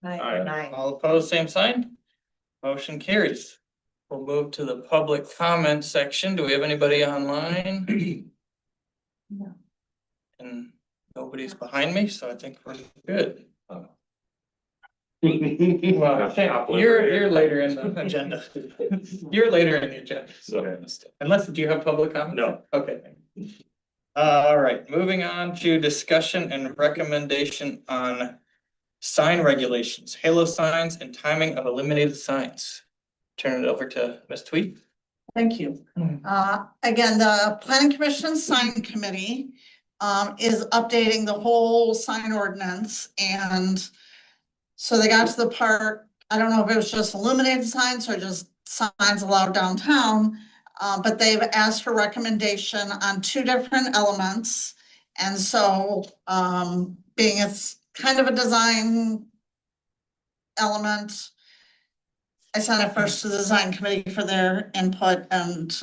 Aye. All opposed, same sign. Motion carries. We'll move to the public comment section. Do we have anybody online? No. And nobody's behind me, so I think we're good. Well, you're later in the agenda. You're later in the agenda. Unless, do you have public comment? No. Okay. All right, moving on to discussion and recommendation on sign regulations, halo signs and timing of illuminated signs. Turn it over to Ms. Tweed. Thank you. Again, the Planning Commission Sign Committee is updating the whole sign ordinance, and so they got to the part, I don't know if it was just illuminated signs or just signs allowed downtown, but they've asked for recommendation on two different elements. And so, being it's kind of a design element, I sent it first to the design committee for their input and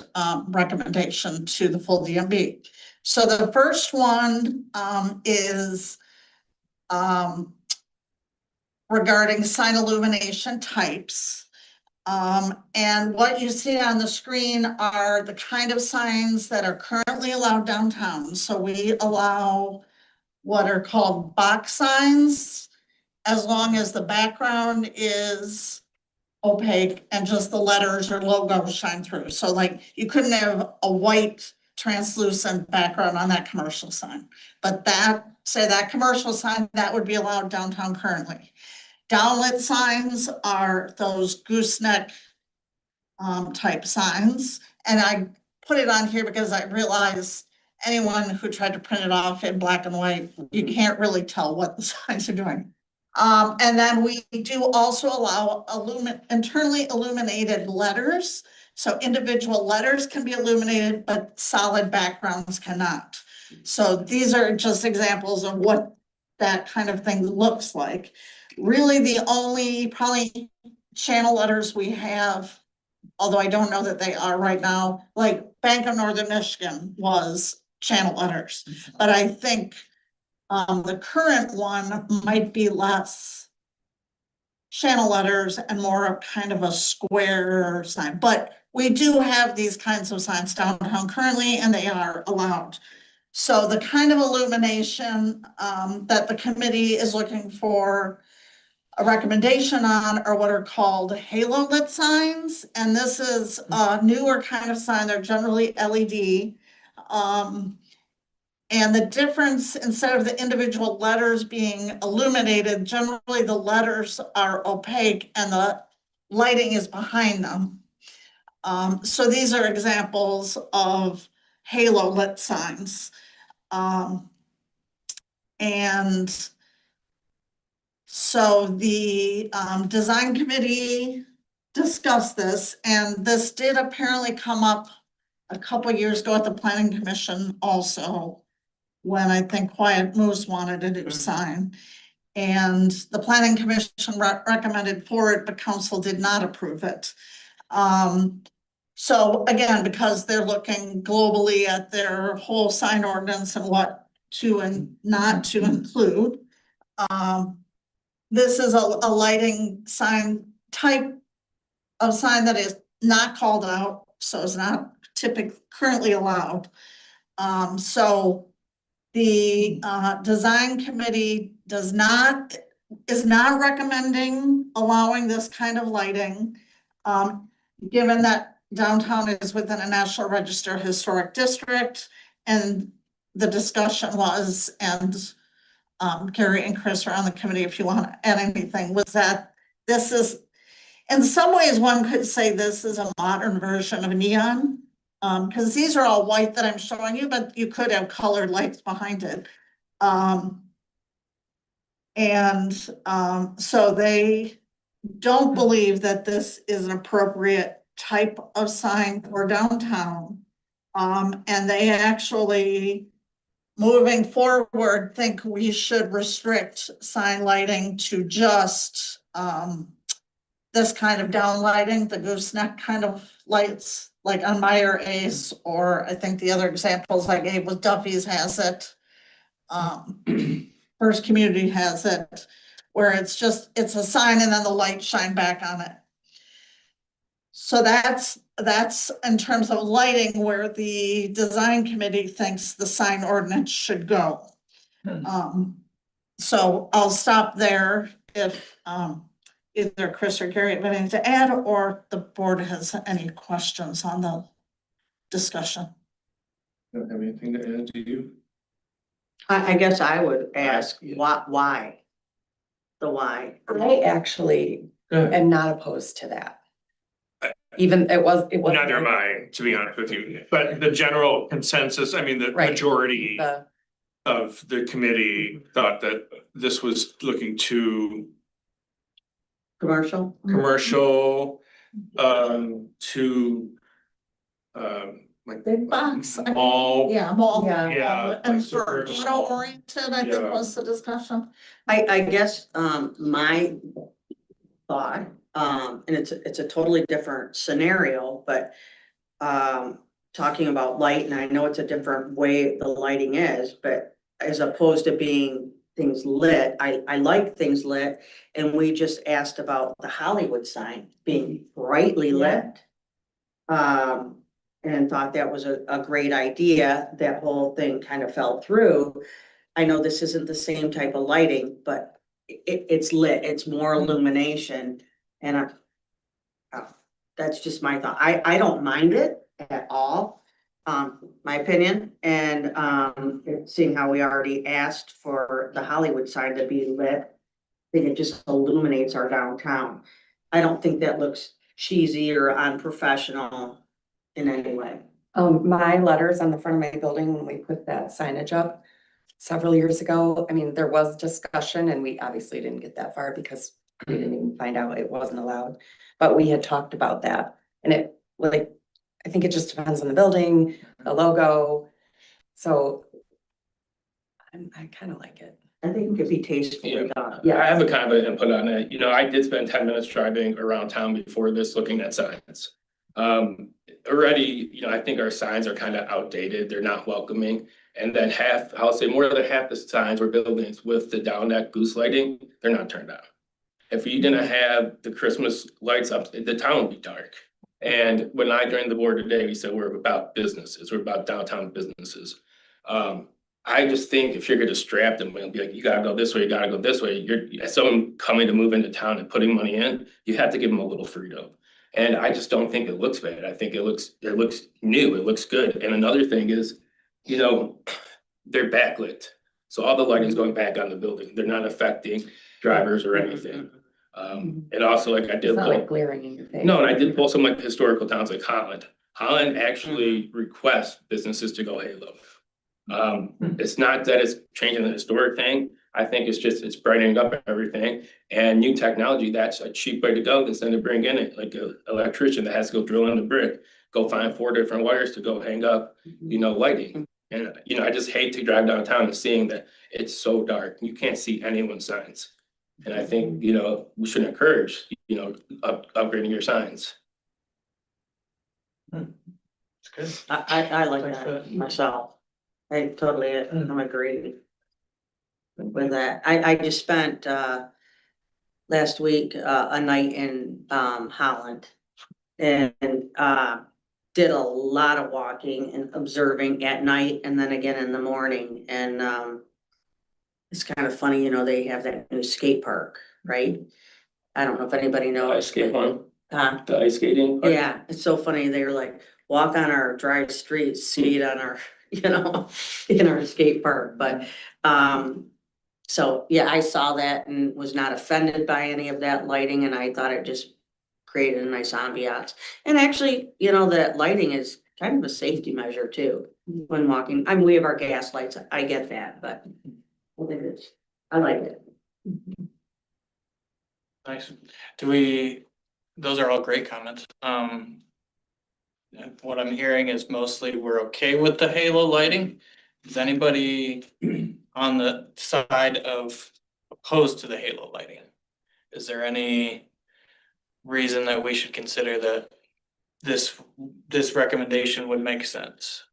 recommendation to the full DMB. So the first one is regarding sign illumination types. And what you see on the screen are the kind of signs that are currently allowed downtown. So we allow what are called box signs, as long as the background is opaque and just the letters or logos shine through. So like you couldn't have a white translucent background on that commercial sign, but that, say that commercial sign, that would be allowed downtown currently. Downlit signs are those gooseneck type signs. And I put it on here because I realized anyone who tried to print it off in black and white, you can't really tell what the signs are doing. And then we do also allow internally illuminated letters. So individual letters can be illuminated, but solid backgrounds cannot. So these are just examples of what that kind of thing looks like. Really, the only probably channel letters we have, although I don't know that they are right now, like Bank of Northern Michigan was channel letters. But I think the current one might be less channel letters and more of kind of a square sign. But we do have these kinds of signs downtown currently, and they are allowed. So the kind of illumination that the committee is looking for a recommendation on are what are called halo lit signs. And this is a newer kind of sign. They're generally LED. And the difference, instead of the individual letters being illuminated, generally the letters are opaque and the lighting is behind them. So these are examples of halo lit signs. And so the design committee discussed this, and this did apparently come up a couple of years ago at the planning commission also, when I think Quiet Moose wanted a new sign. And the planning commission recommended for it, but council did not approve it. So again, because they're looking globally at their whole sign ordinance and what to and not to include. This is a lighting sign type of sign that is not called out, so it's not typically currently allowed. So the design committee is not recommending allowing this kind of lighting, given that downtown is within a National Register Historic District, and the discussion was, and Gary and Chris are on the committee if you want to add anything, was that this is, in some ways, one could say this is a modern version of neon. Because these are all white that I'm showing you, but you could have colored lights behind it. So they don't believe that this is an appropriate type of sign for downtown. And they actually, moving forward, think we should restrict sign lighting to just this kind of down lighting, the gooseneck kind of lights, like on Meyer Ace, or I think the other examples I gave was Duffy's has it. First Community has it. where it's a sign and then the lights shine back on it. So that's in terms of lighting where the design committee thinks the sign ordinance should go. So I'll stop there if, either Chris or Gary have anything to add, or the board has any questions on the discussion. Don't have anything to add, do you? I guess I would ask, Yeah. why? The why. I actually Good. am not opposed to that. Even it was. Neither am I, to be honest with you, but the general consensus, I mean, the Right. majority The, of the committee thought that this was looking too Commercial? commercial, too. Like. Big box. Mall. Yeah, mall. Yeah. Yeah, And like for suburban auto mall. oriented, I think Yeah. was the discussion. I guess, my thought, and it's a totally different scenario, but, talking about light, and I know it's a different way the lighting is, but as opposed to being things lit, I like things lit, and we just asked about the Hollywood sign being brightly lit. And thought that was a great idea. That whole thing kind of fell through. I know this isn't the same type of lighting, but it's lit, it's more illumination, and that's just my thought. I don't mind it at all, my opinion, and, seeing how we already asked for the Hollywood sign to be lit, I think it just illuminates our downtown. I don't think that looks cheesy or unprofessional in any way. my letters on the front of my building, when we put that signage up several years ago, I mean, there was discussion and we obviously didn't get that far because we didn't even find out it wasn't allowed. But we had talked about that and it, like, I think it just depends on the building, the logo. So I kind of like it. I think it could be tastefully done. Yeah, I have a kind of an input on it. You know, I did spend 10 minutes driving around town before this, looking at signs. Already, you know, I think our signs are kind of outdated. They're not welcoming. And then I'll say more than half the signs we're building with the down neck goose lighting, they're not turned on. If you didn't have the Christmas lights up, the town would be dark. And when I joined the board today, we said we're about businesses, we're about downtown businesses. I just think if you're gonna strap them and be like, you gotta go this way, you gotta go this way, you're as someone coming to move into town and putting money in, you have to give them a little freedom. And I just don't think it looks bad. I think it looks new, it looks good. And another thing is, you know, they're backlit. So all the lighting's going back on the building. They're not affecting drivers or anything. And also, like I did It's not like pull, glaring in your face. no, and I did pull some like historical towns like Holland. Holland actually requests businesses to go halo. It's not that it's changing the historic thing. I think it's brightening up everything, and new technology, that's a cheap way to go instead of bring in it like an electrician that has to go drill in the brick, go find 4 different wires to go hang up, you know, lighting. And, you know, I just hate to drive downtown and seeing that it's so dark, you can't see anyone's signs. And I think, you know, we should encourage, you know, upgrading your signs. It's good. I like Thanks for that that. myself. I totally am agreeing with that. I just spent, last week, a night in, Holland. And, did a lot of walking and observing at night and then again in the morning. And, it's kind of funny, you know, they have that new skate park, right? I don't know if anybody knows. Ice skate one, Huh? the ice skating. park. Yeah, it's so funny. They're like, walk on our dry streets, skate on our, you know, in our skate park, but, so, yeah, I saw that and was not offended by any of that lighting, and I thought it just created a nice ambiance. And actually, you know, that lighting is kind of a safety measure too, when walking. I mean, we have our gas lights, I get that, but I think I like it. Nice. Those are all great comments. And what I'm hearing is mostly we're okay with the halo lighting. Is anybody on the side of opposed to the halo lighting? Is there any reason that we should consider that this recommendation would make sense?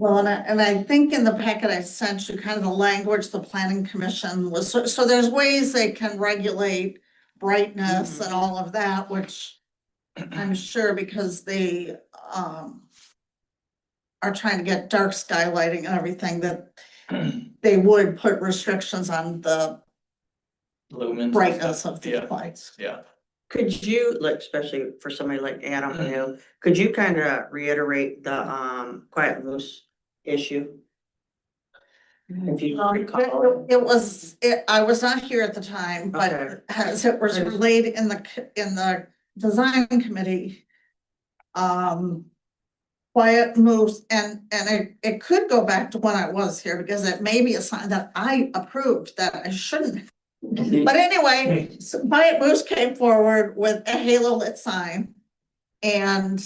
Well, and I think in the packet I sent you kind of the language the planning commission was, so there's ways they can regulate brightness and all of that, which I'm sure because they, are trying to get dark sky lighting and everything, that they would put restrictions on the Lumens. and brightness stuff. of the Yeah, lights. yeah. Could you, like, especially for somebody like Adam, could you kind of reiterate the, quiet moose issue? If you recall. I was not here at the time, but Okay. as it was relayed in the design committee, quiet moves, and it could go back to when I was here, because it may be a sign that I approved that I shouldn't. But anyway, so Quiet Moose came forward with a halo lit sign. And,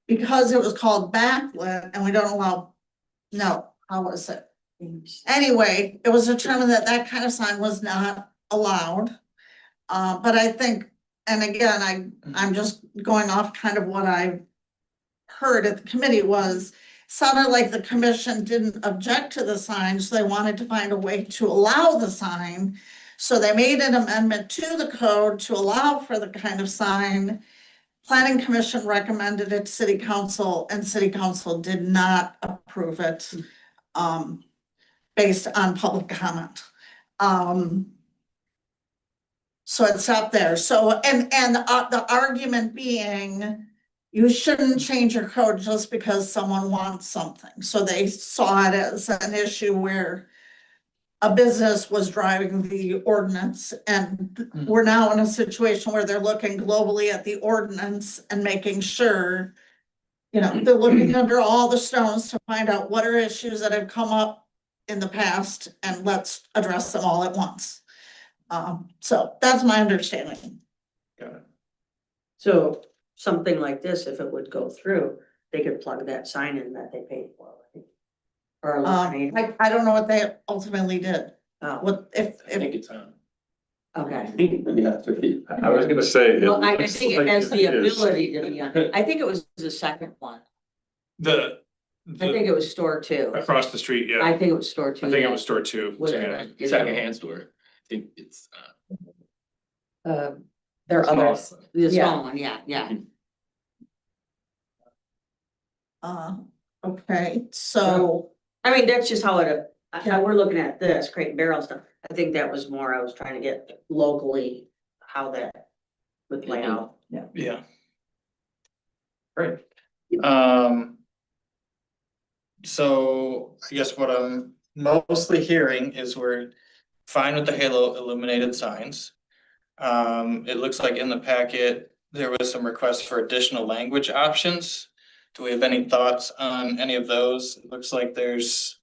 because it was called backlit and we don't allow, no, how was it? Anyway, it was determined that that kind of sign was not allowed. But I think, and again, I'm just going off kind of what I heard at the committee was, sounded like the commission didn't object to the sign, so they wanted to find a way to allow the sign. So they made an amendment to the code to allow for the kind of sign. Planning commission recommended it to city council, and city council did not approve it, based on public comment. So it stopped there. So, and the argument being, you shouldn't change your code just because someone wants something. So they saw it as an issue where a business was driving the ordinance, and we're now in a situation where they're looking globally at the ordinance and making sure, they're looking under all the stones to find out what are issues that have come up in the past, and let's address them all at once. So that's my understanding. Got it. So something like this, if it would go through, they could plug that sign in that they paid for. Right? Or eliminate it. I don't know what they ultimately did. Oh, What if it's on. okay. I was gonna say. Well, I think it has the ability to be on. I think it was the second one. I think it was store two. Across the street, yeah. I think it was store two. I think it was store two. Whatever. Secondhand store. I think it's There are small. others. The Yeah. small one, yeah. Okay, so. I mean, that's just how how we're looking at this Crate and Barrel stuff. I think that was more, I was trying to get locally how that would play out. Yeah. Great. So I guess what I'm mostly hearing is we're fine with the halo illuminated signs. It looks like in the packet, there was some requests for additional language options. Do we have any thoughts on any of those? It looks like there's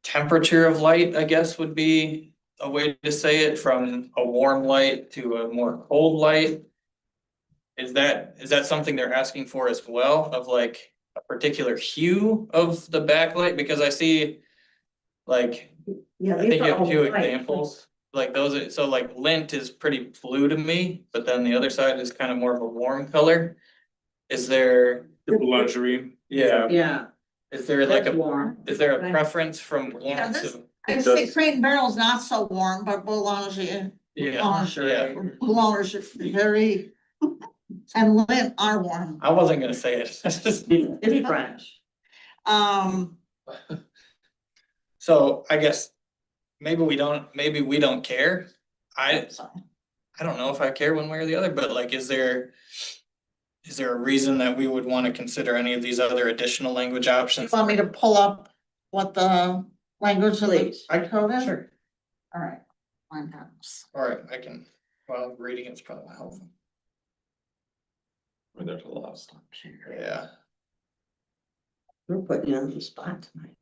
temperature of light, I guess, would be a way to say it, from a warm light to a more cold light. Is that something they're asking for as well, of like a particular hue of the backlight? Because I see, like, Yeah. I think you have a few examples, like those, so like lint is pretty blue to me, but then the other side is kind of more of a warm color. Is there, Luxury. yeah, Yeah, is there like that's a, warm. is there a preference from Yeah, warm this- to? I say Crate and Barrel's not so warm, but Boulanger, Yeah, yeah, Boulanger is very, and Lint are warm. I wasn't gonna say it. It's French. So I guess maybe we don't care. I don't know if I care one way or the other, but like, is there a reason that we would want to consider any of these other additional language options? Want me to pull up what the language of the Please. code is? Sure. All right. Mine has. All right, I can, well, reading it's probably not helpful. There's a lot of stuff. Yeah, We're putting you on the spot tonight.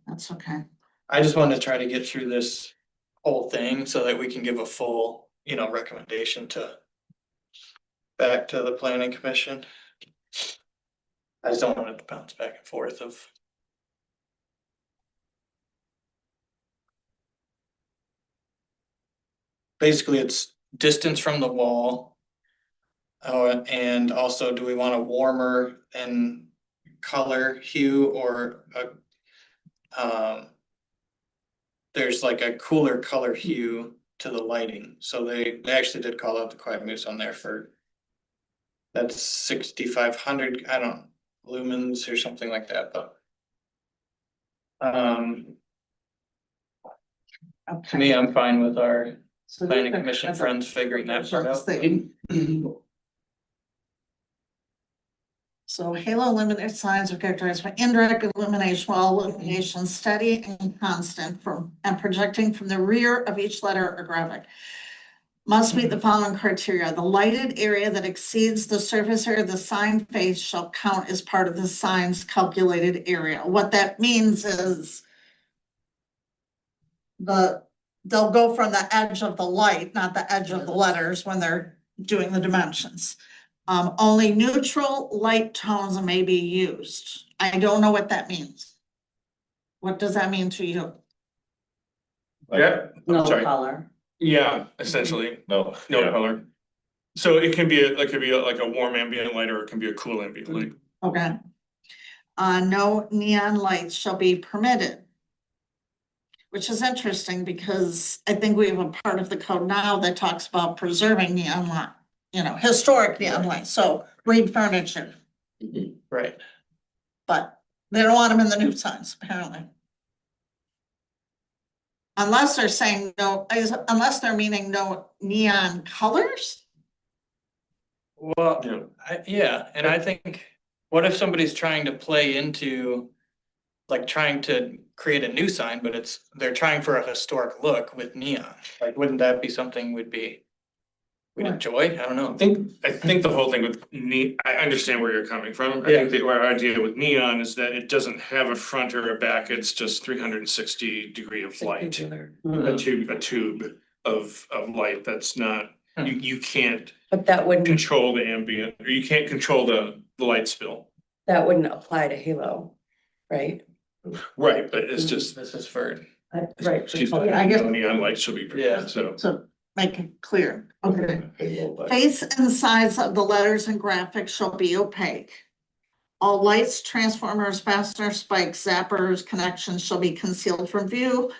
That's okay. I just wanted to try to get through this whole thing so that we can give a full, recommendation back to the planning commission. I just don't want it to bounce back and forth of. Basically, it's distance from the wall. Oh, and also, do we want a warmer and color hue or there's like a cooler color hue to the lighting, so they actually did call out the Quiet Moose on there for. That's 6,500, I don't know, lumens or something like that, but. To me, I'm fine with our So planning these are commission kind of friends figuring that part out. thing. So halo illuminated signs are characterized by indirect illumination, while illumination steady and constant and projecting from the rear of each letter or graphic. Must meet the following criteria. The lighted area that exceeds the surface area of the sign face shall count as part of the sign's calculated area. What that means is they'll go from the edge of the light, not the edge of the letters when they're doing the dimensions. Only neutral light tones may be used. I don't know what that means. What does that mean to you? Yeah, No I'm sorry. color. Yeah, essentially, No, no color. So it can be, like a warm ambient light, or it can be a cool ambient light. Okay. No neon lights shall be permitted. Which is interesting because I think we have a part of the code now that talks about preserving neon light, historic neon light, so read furniture, Right. but they don't want them in the new signs, apparently. Unless they're saying no, unless they're meaning no neon colors? Well, Yeah. yeah, and I think, what if somebody's trying to play into, like trying to create a new sign, but they're trying for a historic look with neon, like, wouldn't that be something we'd enjoy? I don't know. I think the whole thing with I understand where you're coming from. I Yeah. think our idea with neon is that it doesn't have a front or a back, it's just 360 degree of light. A tube of light that's not, you can't But that wouldn't, control the ambient, or you can't control the light spill. that wouldn't apply to Halo, right? Right, but it's just, This is for, Right. she's Yeah, like, I guess- no neon light shall be Yeah. permitted, so. So make it clear, okay. Face and sides of the letters and graphics shall be opaque. All lights, transformers, fasteners, spikes, zappers, connections shall be concealed from view.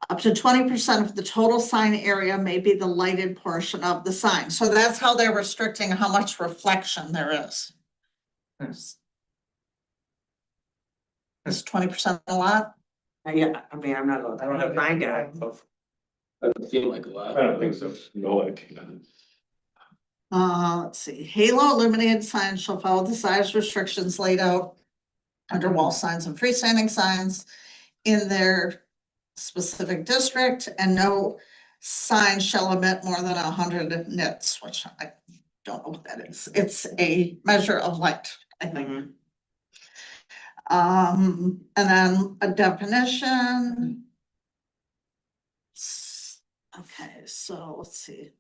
Up to 20% of the total sign area may be the lighted portion of the sign. So that's how they're restricting how much reflection there is. Is 20% a lot? Yeah, I mean, I'm not going. I don't have. My guy. Doesn't seem like a lot. I don't think so. No, like. Let's see, halo illuminated signs shall follow the size restrictions laid out under wall signs and freestanding signs in their specific district, and no sign shall emit more than 100 nits, which I don't know what that is. It's a measure of light, I think. Mhm. And then a definition. Okay, so let's see.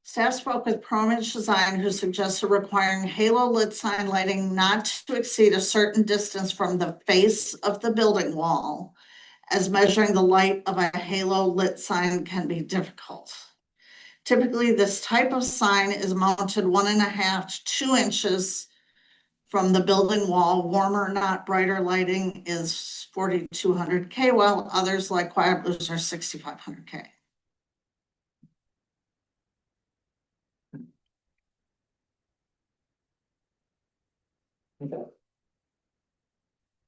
Staff spoke with Promage Design, who suggested requiring halo lit sign lighting not to exceed a certain distance from the face of the building wall, as measuring the light of a halo lit sign can be difficult. Typically, this type of sign is mounted 1.5 to 2 inches from the building wall. Warmer, not brighter lighting is 4,200 K, while others like Quiet Blues are 6,500 K.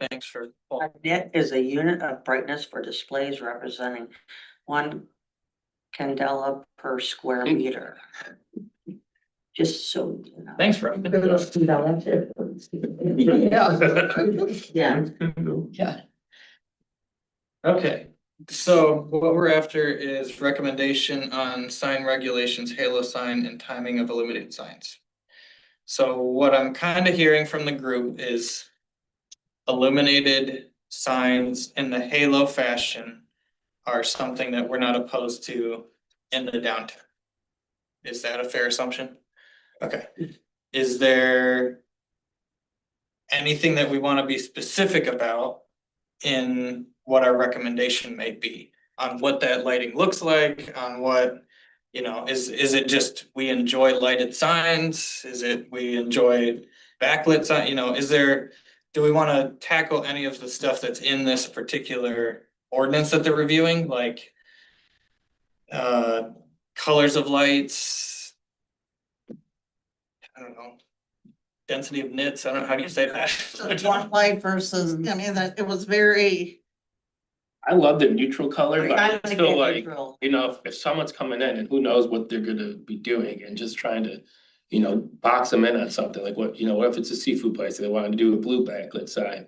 Thanks for. A nit is a unit of brightness for displays representing 1 candela per square meter. Just so you know. Thanks, Rob. Yeah. Yeah. Okay, so what we're after is recommendation on sign regulations, halo sign, and timing of illuminated signs. So what I'm kind of hearing from the group is illuminated signs in the halo fashion are something that we're not opposed to in the downtown. Is that a fair assumption? Okay, is there anything that we want to be specific about in what our recommendation may be on what that lighting looks like, on what, is it just we enjoy lighted signs? Is it we enjoy backlit sign, is there do we wanna tackle any of the stuff that's in this particular ordinance that they're reviewing, like colors of lights? I don't know. Density of nits, I don't know, how do you say that? One light versus, I mean, that it was very, I love the neutral color, but I I like feel it like, neutral. you know, if someone's coming in and who knows what they're gonna be doing and just trying to, you know, box them in on something like what, you know, what if it's a seafood place, they wanted to do a blue backlit sign.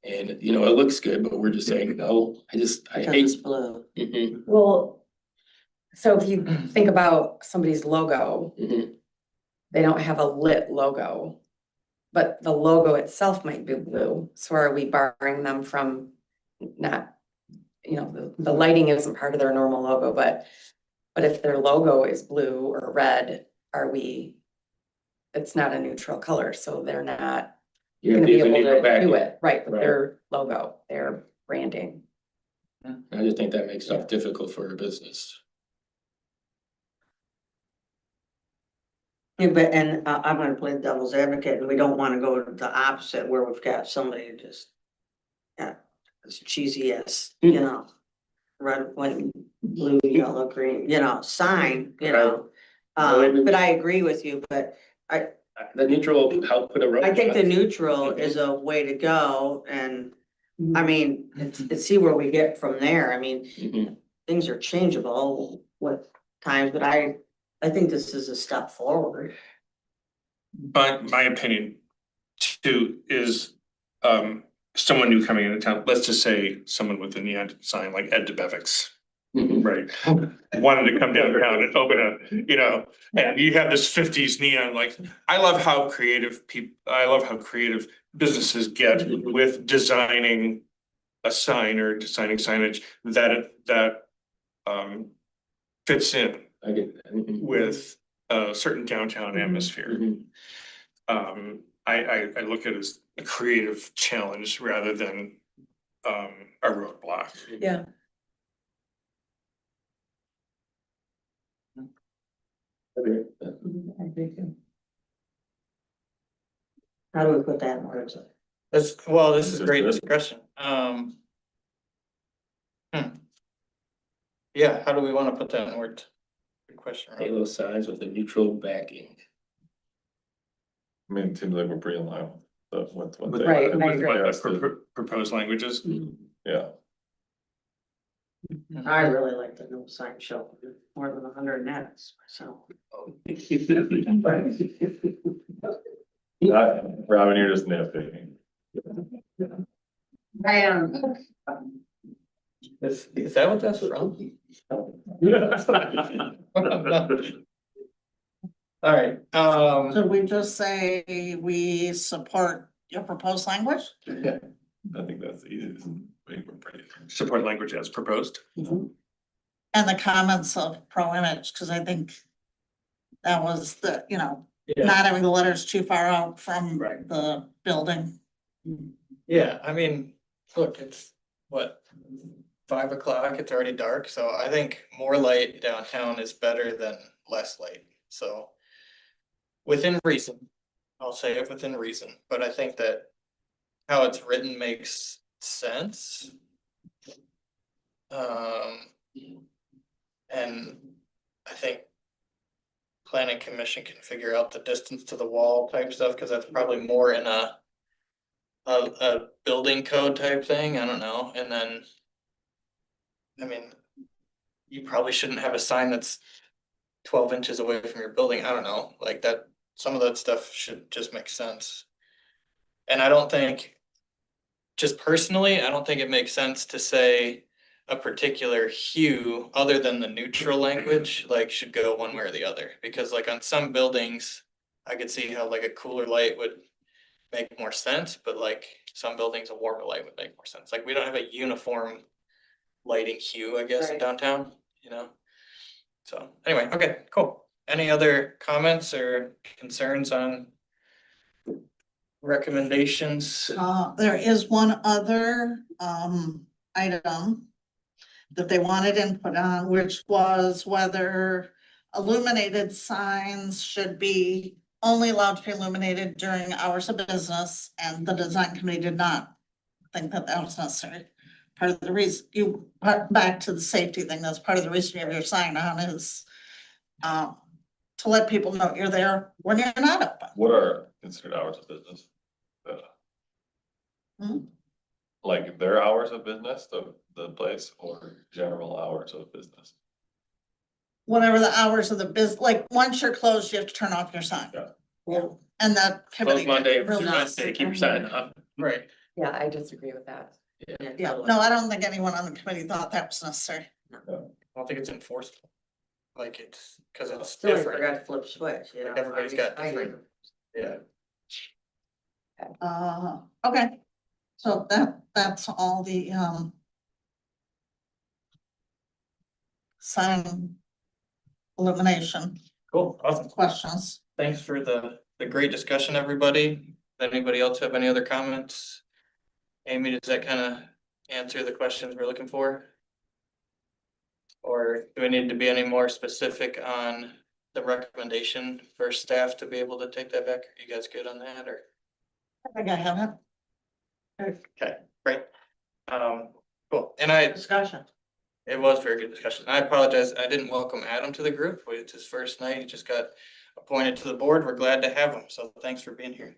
And, you know, it looks good, but we're just saying, no, I Because hate. it's blue. Mhm, Well, so if you think about somebody's logo, mhm. they don't have a lit logo. But the logo itself might be blue, so are we barring them from not, you know, the lighting isn't part of their normal logo, but if their logo is blue or red, it's not a neutral color, so they're not Yeah, gonna be these are able neutral to backing. do it, right, with Right. their logo, their branding. I just think that makes stuff difficult for a business. Yeah, but, and I'm gonna play devil's advocate, and we don't wanna go to the opposite where we've got somebody who just. Yeah, it's cheesy as, you know, red, white, blue, yellow, green, you know, sign, you know. But I agree with you, but The neutral will help put a road. I think the neutral is a way to go, and I mean, it's see where we get from there, I mean, Mhm. things are changeable with times, but I think this is a step forward. But my opinion too is, someone new coming into town, let's just say someone with a neon sign like Ed DeBevick's. Mhm. Right, wanted to come downtown and open a, you know, and you have this fifties neon, like, I love how creative businesses get with designing. A sign or designing signage that fits in I get that. Mhm. with a certain downtown atmosphere. Mhm. I look at it as a creative challenge rather than a roadblock. Yeah. Okay. I agree too. How do we put that in words? This is great discussion, yeah, how do we wanna put that in words? Good question, right? Halo signs with a neutral backing. I mean, it seems like we're pretty in line with what they. Right, I With agree. what the proposed languages. Yeah. I really like the no sign show, more than 100 nets, so. Robin, you're just nitpicking. I am. Is that what that's from? Alright, should we just say we support your proposed language? Yeah, I think that's the easiest way we're pretty. Support language as proposed. And the comments of pro image, because I think that was the, you know, yeah, not having the letters too far out from Right. the building. yeah, I mean, look, it's what? 5 o'clock, it's already dark, so I think more light downtown is better than less light, so. Within reason, I'll say it within reason, but I think that how it's written makes sense. And I think planning commission can figure out the distance to the wall type stuff, cause that's probably more in a building code type thing, I don't know, and then. I mean, you probably shouldn't have a sign that's 12 inches away from your building, I don't know, like that, some of that stuff should just make sense. And I don't think, just personally, I don't think it makes sense to say a particular hue other than the neutral language, like should go one way or the other, because like on some buildings, I could see how like a cooler light would make more sense, but like some buildings, a warmer light would make more sense, like we don't have a uniform lighting hue, I guess, in Right. downtown, you know? So anyway, okay, cool. Any other comments or concerns on recommendations? There is one other, item that they wanted input on, which was whether illuminated signs should be only allowed to be illuminated during hours of business, and the design committee did not think that that was necessary. Part of the reason back to the safety thing, that's part of the reason you have your sign on is to let people know you're there when you're not open. What are considered hours of business? Hmm? Like their hours of business, the place, or general hours of business? Whatever the hours of the like, once you're closed, you have to turn off your sign. Yeah. And that committee. Close Monday, really not. Wednesday, keep your sign up. Right. Yeah, I disagree with that. Yeah, no, I don't think anyone on the committee thought that was necessary. I don't think it's enforceable. Like it's, cause it's Still, I different. forgot to flip switch, you know. Like everybody's got I- different- Yeah. Okay. So that's all the, sign elimination Cool, awesome. questions. Thanks for the great discussion, everybody. Does anybody else have any other comments? Amy, does that kind of answer the questions we're looking for? Or do we need to be any more specific on the recommendation for staff to be able to take that back? Are you guys good on that or? I think I have it. Okay, great. Cool. And it was very good discussion. I apologize. I didn't welcome Adam to the group. It's his first night. He just got appointed to the board. We're glad to have him. So thanks for being here.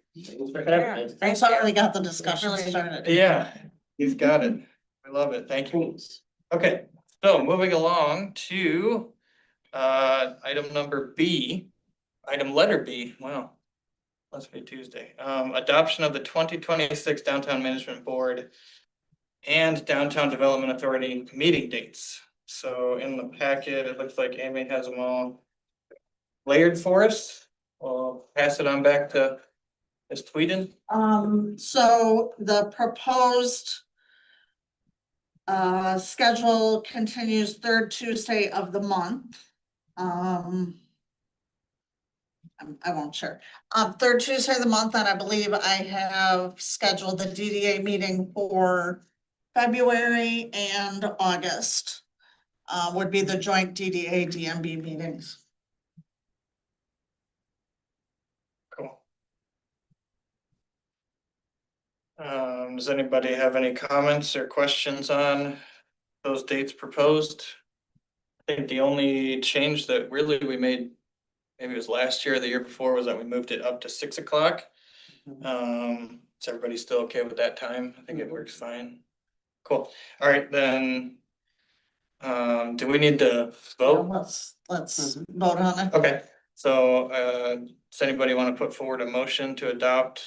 Thanks, already got the discussion Really- started. Yeah, he's got it. I love it. Thank you. Okay, so moving along to item number B, item letter B, wow. Must be Tuesday. Adoption of the 2026 Downtown Management Board and Downtown Development Authority meeting dates. So in the packet, it looks like Amy has them all layered for us. I'll pass it on back to Ms. Tweeden. So the proposed schedule continues third Tuesday of the month. I won't share. Third Tuesday of the month, and I believe I have scheduled the DDA meeting for February and August. Would be the joint DDA DMB meetings. Cool. Does anybody have any comments or questions on those dates proposed? I think the only change that really we made, maybe it was last year or the year before, was that we moved it up to 6 o'clock. Is everybody still okay with that time? I think it works fine. Cool. All right, then. Do we need to vote? Let's vote on it. Okay, so does anybody want to put forward a motion to adopt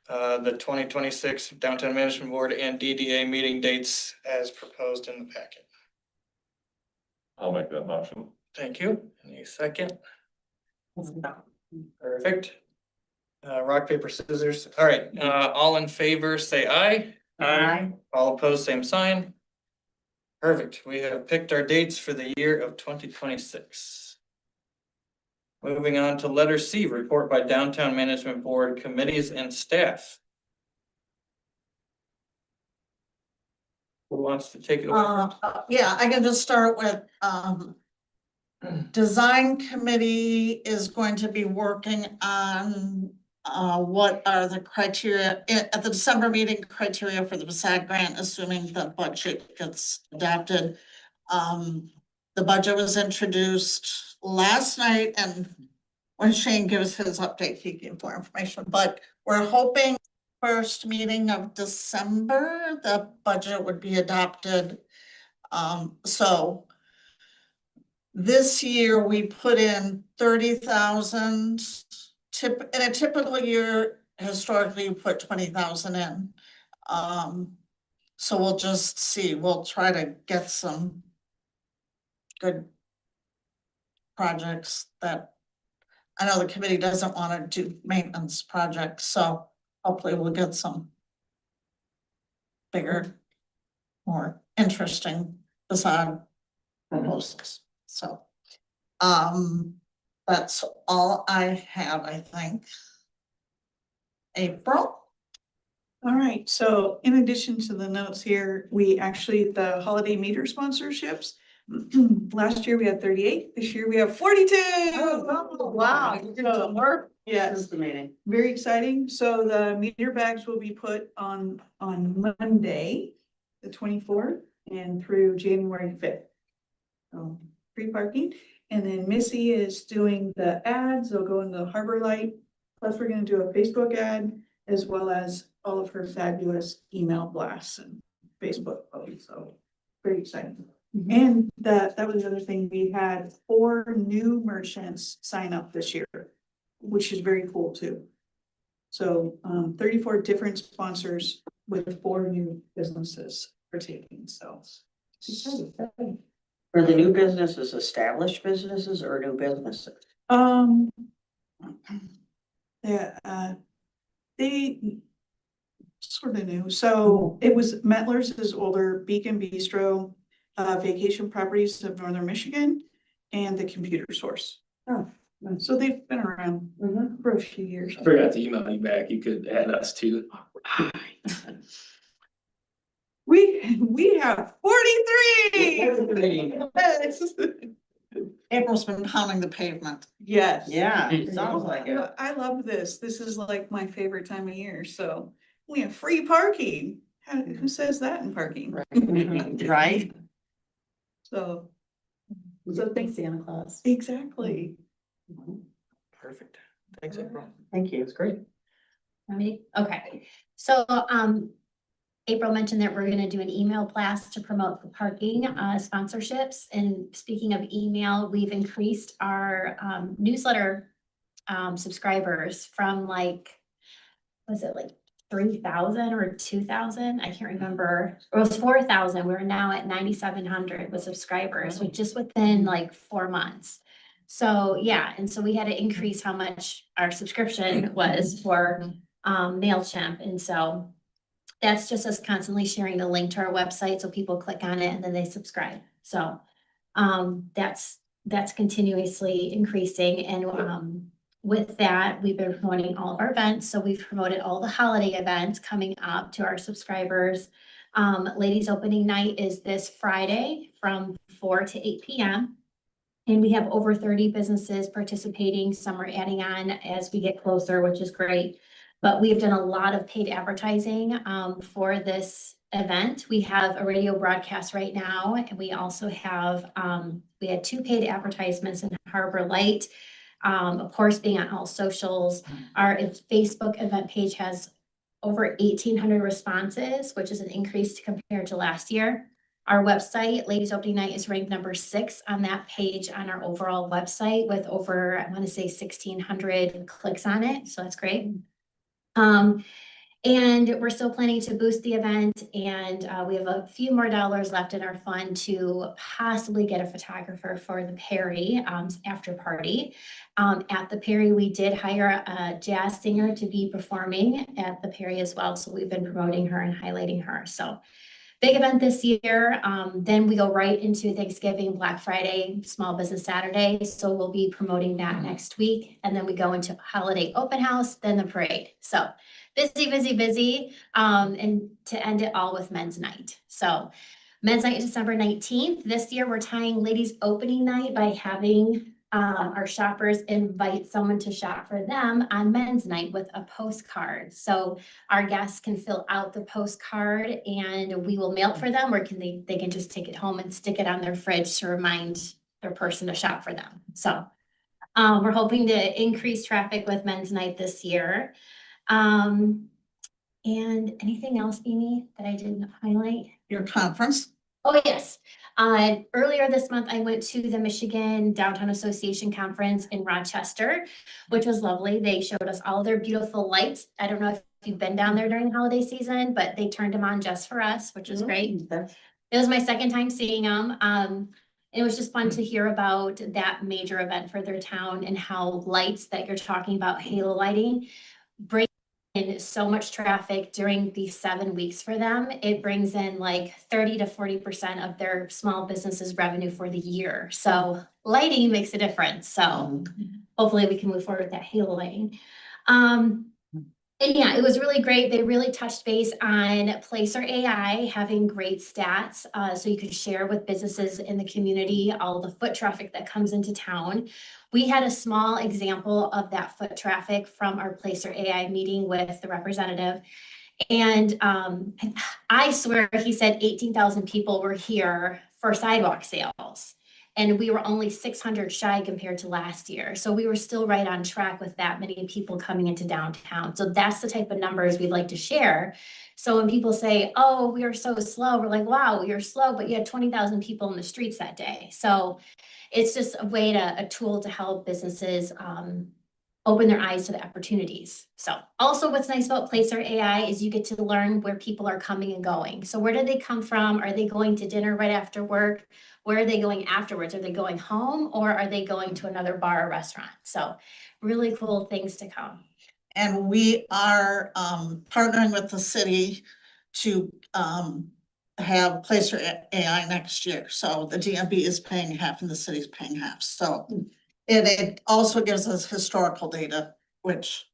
the 2026 Downtown Management Board and DDA meeting dates as proposed in the packet? I'll make that motion. Thank you. Any second? Perfect. Rock, paper, scissors. All right, all in favor, say aye. Aye. All opposed, same sign. Perfect. We have picked our dates for the year of 2026. Moving on to letter C, report by Downtown Management Board committees and staff. Who wants to take it away? Yeah, I can just start with, design committee is going to be working on, what are the criteria, at the December meeting, criteria for the facade grant, assuming the budget gets adopted. The budget was introduced last night, and when Shane gives his update, he gave more information, but we're hoping first meeting of December, the budget would be adopted. So this year we put in 30,000. In a typical year, historically, you put 20,000 in. So we'll just see. We'll try to get some good projects that I know the committee doesn't want to do maintenance projects, so hopefully we'll get some bigger, more interesting facade proposals. So, that's all I have, I think. April? All right, so in addition to the notes here, we actually, the holiday meter sponsorships, Last year we had 38, this year we have 42. Oh, wow. So, yes, Since the meeting. very exciting. So the meter bags will be put on Monday, the 24th, and through January 5th. Free parking. And then Missy is doing the ads. They'll go in the Harbor Light. Plus, we're gonna do a Facebook ad as well as all of her fabulous email blasts and Facebook posts. So very exciting. And that was the other thing. We had 4 new merchants sign up this year, which is very cool too. So 34 different sponsors with 4 new businesses partaking. So Are the new businesses established businesses or new businesses? yeah, they sort of new. So it was Mettler's is older, Beacon Bistro, Vacation Properties of Northern Michigan, and the Computer Source. Oh, So they've been around for a few years. I forgot to email you back. You could add us too. We have 43. Yes. April's been pounding the pavement. Yes. Yeah, sounds like it. I love this. This is like my favorite time of year. So we have free parking. Who says that in parking? Right? So Thanks, Santa Claus. exactly. Perfect. Thanks, April. Thank you. That's great. Okay, so, April mentioned that we're gonna do an email blast to promote the parking, sponsorships. And speaking of email, we've increased our, newsletter, subscribers from like, was it like 3,000 or 2,000? I can't remember. It was 4,000. We're now at 9,700 with subscribers, so just within like 4 months. So, yeah, and so we had to increase how much our subscription was for MailChimp, and so that's just us constantly sharing the link to our website, so people click on it and then they subscribe. So that's continuously increasing, and with that, we've been promoting all of our events. So we've promoted all the holiday events coming up to our subscribers. Ladies Opening Night is this Friday from 4 to 8 p.m. And we have over 30 businesses participating. Some are adding on as we get closer, which is great. But we've done a lot of paid advertising for this event. We have a radio broadcast right now, and we also have, we had 2 paid advertisements in Harbor Light. Of course, being on all socials. Our Facebook event page has over 1,800 responses, which is an increase compared to last year. Our website, Ladies Opening Night, is ranked number 6 on that page on our overall website with over, I want to say 1,600 clicks on it. So that's great. And we're still planning to boost the event, and we have a few more dollars left in our fund to possibly get a photographer for the Perry after party. At the Perry, we did hire a jazz singer to be performing at the Perry as well, so we've been promoting her and highlighting her. So big event this year. Then we go right into Thanksgiving, Black Friday, Small Business Saturday. So we'll be promoting that next week. And then we go into holiday open house, then the parade. So busy, busy, busy. And to end it all with men's night. So men's night is December 19th. This year we're tying ladies opening night by having our shoppers invite someone to shop for them on men's night with a postcard. So our guests can fill out the postcard and we will mail it for them, or they can just take it home and stick it on their fridge to remind their person to shop for them. So we're hoping to increase traffic with men's night this year. And anything else, Amy, that I didn't highlight? Your conference. Oh, yes. Earlier this month, I went to the Michigan Downtown Association Conference in Rochester, which was lovely. They showed us all their beautiful lights. I don't know if you've been down there during the holiday season, but they turned them on just for us, which was great. It was my second time seeing them. It was just fun to hear about that major event for their town and how lights that you're talking about, halo lighting, bring in so much traffic during these 7 weeks for them. It brings in like 30 to 40% of their small businesses revenue for the year. So lighting makes a difference. So hopefully we can move forward with that halo lighting. And And yeah, it was really great. They really touched base on Placer AI having great stats. So you could share with businesses in the community all the foot traffic that comes into town. We had a small example of that foot traffic from our Placer AI meeting with the representative. And I swear he said 18,000 people were here for sidewalk sales. And we were only 600 shy compared to last year. So we were still right on track with that many people coming into downtown. So that's the type of numbers we'd like to share. So when people say, oh, we are so slow, we're like, wow, you're slow, but you had 20,000 people in the streets that day. So it's just a tool to help businesses open their eyes to the opportunities. So also what's nice about Placer AI is you get to learn where people are coming and going. So where do they come from? Are they going to dinner right after work? Where are they going afterwards? Are they going home or are they going to another bar or restaurant? So really cool things to come. And we are partnering with the city to have Placer AI next year. So the DMB is paying half and the city's paying half. So it also gives us historical data, which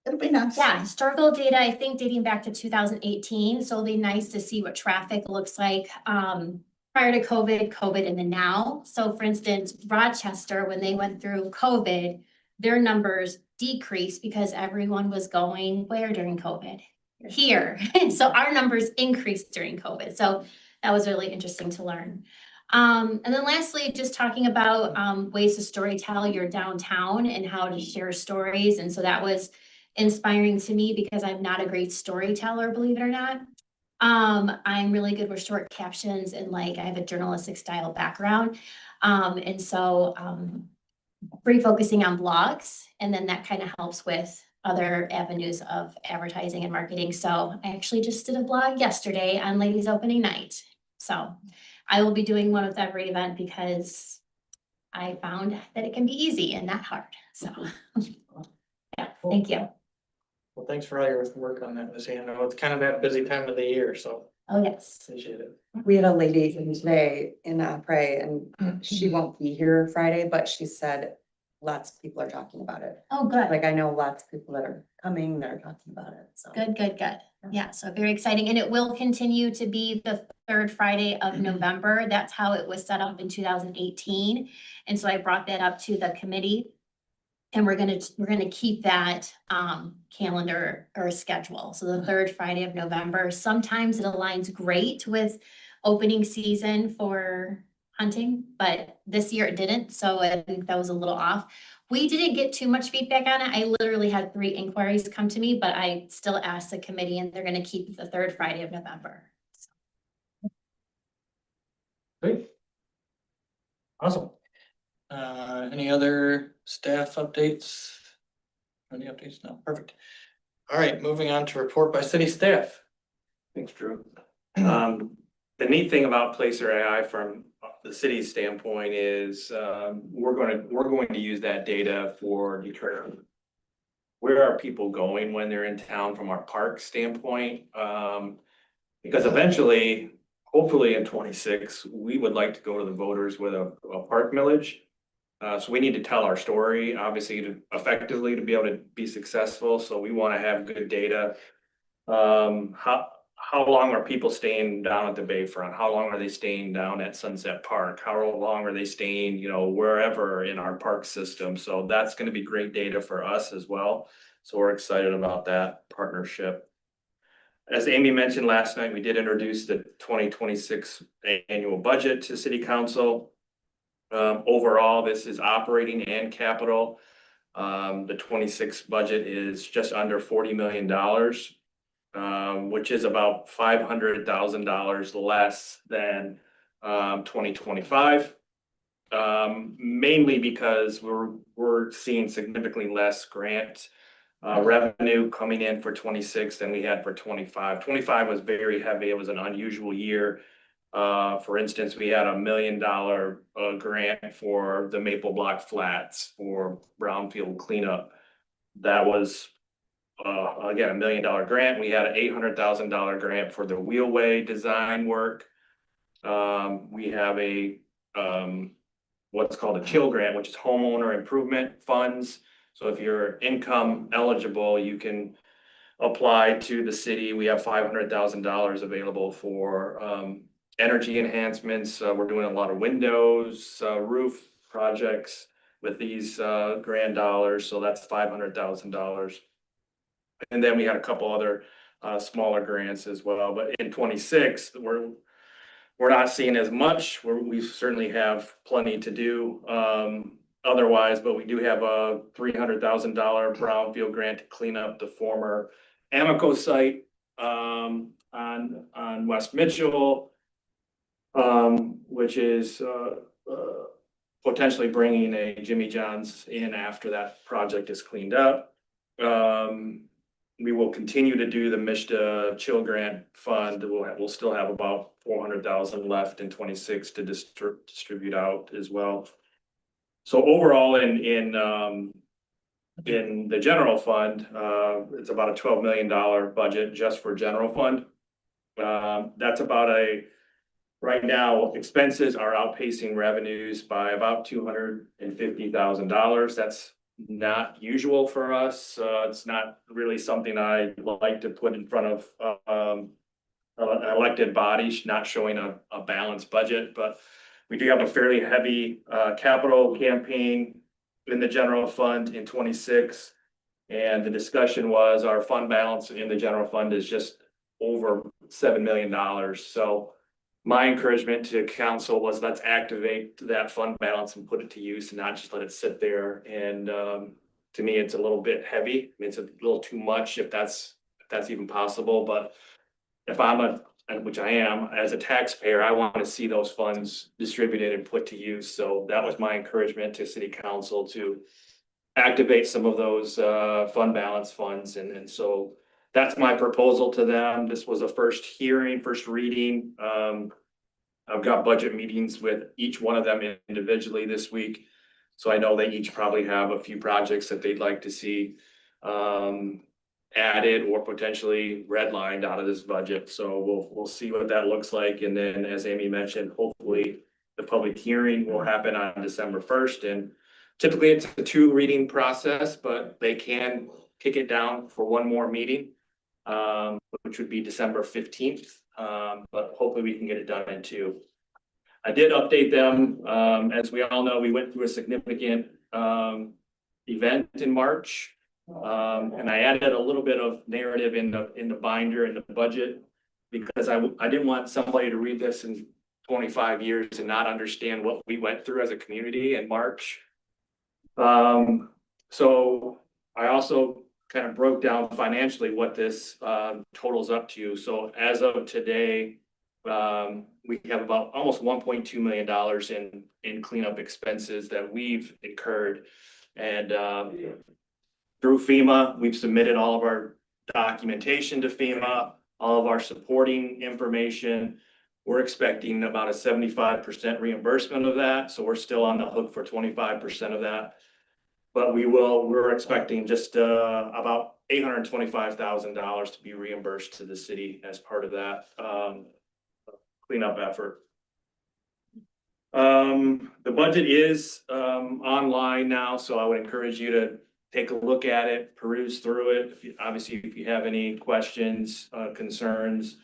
it'll be nice. Yeah, historical data, I think dating back to 2018. So it'll be nice to see what traffic looks like prior to COVID, and then now. So for instance, Rochester, when they went through COVID, their numbers decreased because everyone was going where during COVID? Here. So our numbers increased during COVID. So that was really interesting to learn. And then lastly, just talking about ways to storytell your downtown and how to share stories. And so that was inspiring to me because I'm not a great storyteller, believe it or not. I'm really good with short captions and I have a journalistic style background. And so refocusing on blogs, and then that kind of helps with other avenues of advertising and marketing. So I actually just did a blog yesterday on ladies opening night. So I will be doing one with every event because I found that it can be easy and not hard. So yeah, thank you. Well, thanks for all your work on that, Missy. I know it's kind of that busy time of the year, so Oh, yes. appreciate it. We had a lady in today in Pray, and she won't be here Friday, but she said lots of people are talking about it. Oh, good. Like I know lots of people that are coming, that are talking about it, so. Good. Yeah, so very exciting. And it will continue to be the third Friday of November. That's how it was set up in 2018. And so I brought that up to the committee. And we're gonna keep that calendar or schedule. So the third Friday of November, sometimes it aligns great with opening season for hunting, but this year it didn't. So I think that was a little off. We didn't get too much feedback on it. I literally had 3 inquiries come to me, but I still asked the committee and they're gonna keep the third Friday of November. Great. Awesome. Any other staff updates? Any updates? No, perfect. All right, moving on to report by city staff. Thanks, Drew. The neat thing about Placer AI from the city's standpoint is, we're going to use that data for determining where are people going when they're in town from our park standpoint. Because eventually, hopefully in 26, we would like to go to the voters with a park millage. So we need to tell our story, obviously, to effectively to be able to be successful. So we want to have good data. How long are people staying down at the Bayfront? How long are they staying down at Sunset Park? How long are they staying, wherever in our park system? So that's going to be great data for us as well. So we're excited about that partnership. As Amy mentioned last night, we did introduce the 2026 annual budget to City Council. Overall, this is operating and capital. The 26 budget is just under $40 million, which is about $500,000 less than 2025. Mainly because we're seeing significantly less grant revenue coming in for 26 than we had for 25. 25 was very heavy. It was an unusual year. For instance, we had $1 million grant for the Maple Block Flats for brownfield cleanup. That was again $1 million grant. We had an $800,000 grant for the wheelway design work. We have a what's called a KILL grant, which is homeowner improvement funds. So if you're income eligible, you can apply to the city. We have $500,000 available for energy enhancements. We're doing a lot of windows, roof projects with these grant dollars, so that's $500,000. And then we had a couple other smaller grants as well, but in 26, we're not seeing as much. We certainly have plenty to do otherwise, but we do have a $300,000 brownfield grant to clean up the former Amoco site on West Mitchell, which is potentially bringing a Jimmy John's in after that project is cleaned up. We will continue to do the Mishta Chill Grant Fund. We'll still have about 400,000 left in 26 to distribute out as well. So overall in the general fund, it's about a $12 million budget just for general fund. That's about right now, expenses are outpacing revenues by about $250,000. That's not usual for us. It's not really something I like to put in front of an elected body, not showing a balanced budget, but we do have a fairly heavy capital campaign in the general fund in 26. And the discussion was our fund balance in the general fund is just over $7 million. So my encouragement to council was let's activate that fund balance and put it to use and not just let it sit there. And to me, it's a little bit heavy. I mean, it's a little too much if that's even possible. But if which I am, as a taxpayer, I want to see those funds distributed and put to use. So that was my encouragement to city council to activate some of those fund balance funds. And so that's my proposal to them. This was a first hearing, first reading. I've got budget meetings with each one of them individually this week. So I know they each probably have a few projects that they'd like to see added or potentially redlined out of this budget. So we'll see what that looks like. And then, as Amy mentioned, hopefully the public hearing will happen on December 1st. And typically it's a 2-reading process, but they can kick it down for one more meeting, which would be December 15th. But hopefully we can get it done in 2. I did update them. As we all know, we went through a significant event in March. And I added a little bit of narrative in the binder in the budget because I didn't want somebody to read this in 25 years and not understand what we went through as a community in March. So I also kind of broke down financially what this totals up to. So as of today, we have about almost $1.2 million in cleanup expenses that we've incurred. And through FEMA, we've submitted all of our documentation to FEMA, all of our supporting information. We're expecting about a 75% reimbursement of that. So we're still on the hook for 25% of that. But we're expecting just about $825,000 to be reimbursed to the city as part of that cleanup effort. The budget is online now, so I would encourage you to take a look at it, peruse through it. If you have any questions, concerns,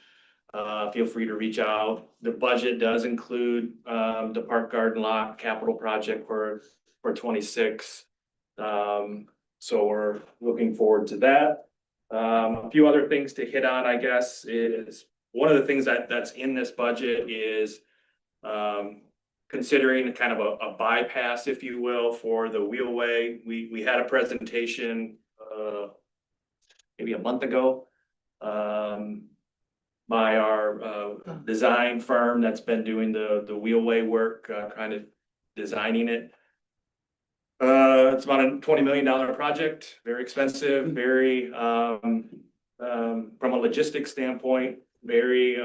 feel free to reach out. The budget does include the Park Garden Lot capital project for 26. So we're looking forward to that. A few other things to hit on, I guess, is one of the things that's in this budget is considering kind of a bypass, if you will, for the wheelway. We had a presentation maybe a month ago by our design firm that's been doing the wheelway work, kind of designing it. It's about a $20 million project, very expensive, very from a logistics standpoint, very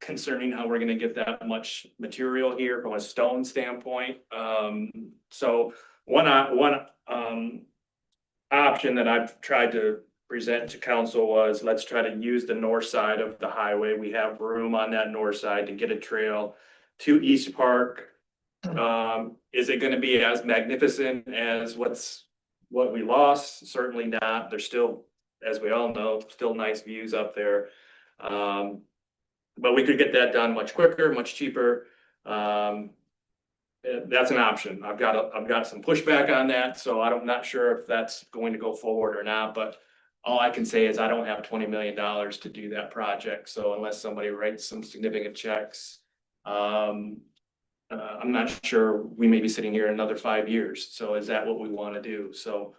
concerning how we're going to get that much material here from a stone standpoint. So one option that I've tried to present to council was let's try to use the north side of the highway. We have room on that north side to get a trail to East Park. Is it going to be as magnificent as what's what we lost, certainly not. There's still, as we all know, still nice views up there. But we could get that done much quicker, much cheaper. That's an option. I've got some pushback on that, so I'm not sure if that's going to go forward or not, but all I can say is I don't have $20 million to do that project, so unless somebody writes some significant checks, I'm not sure we may be sitting here another 5 years. So is that what we want to do? So,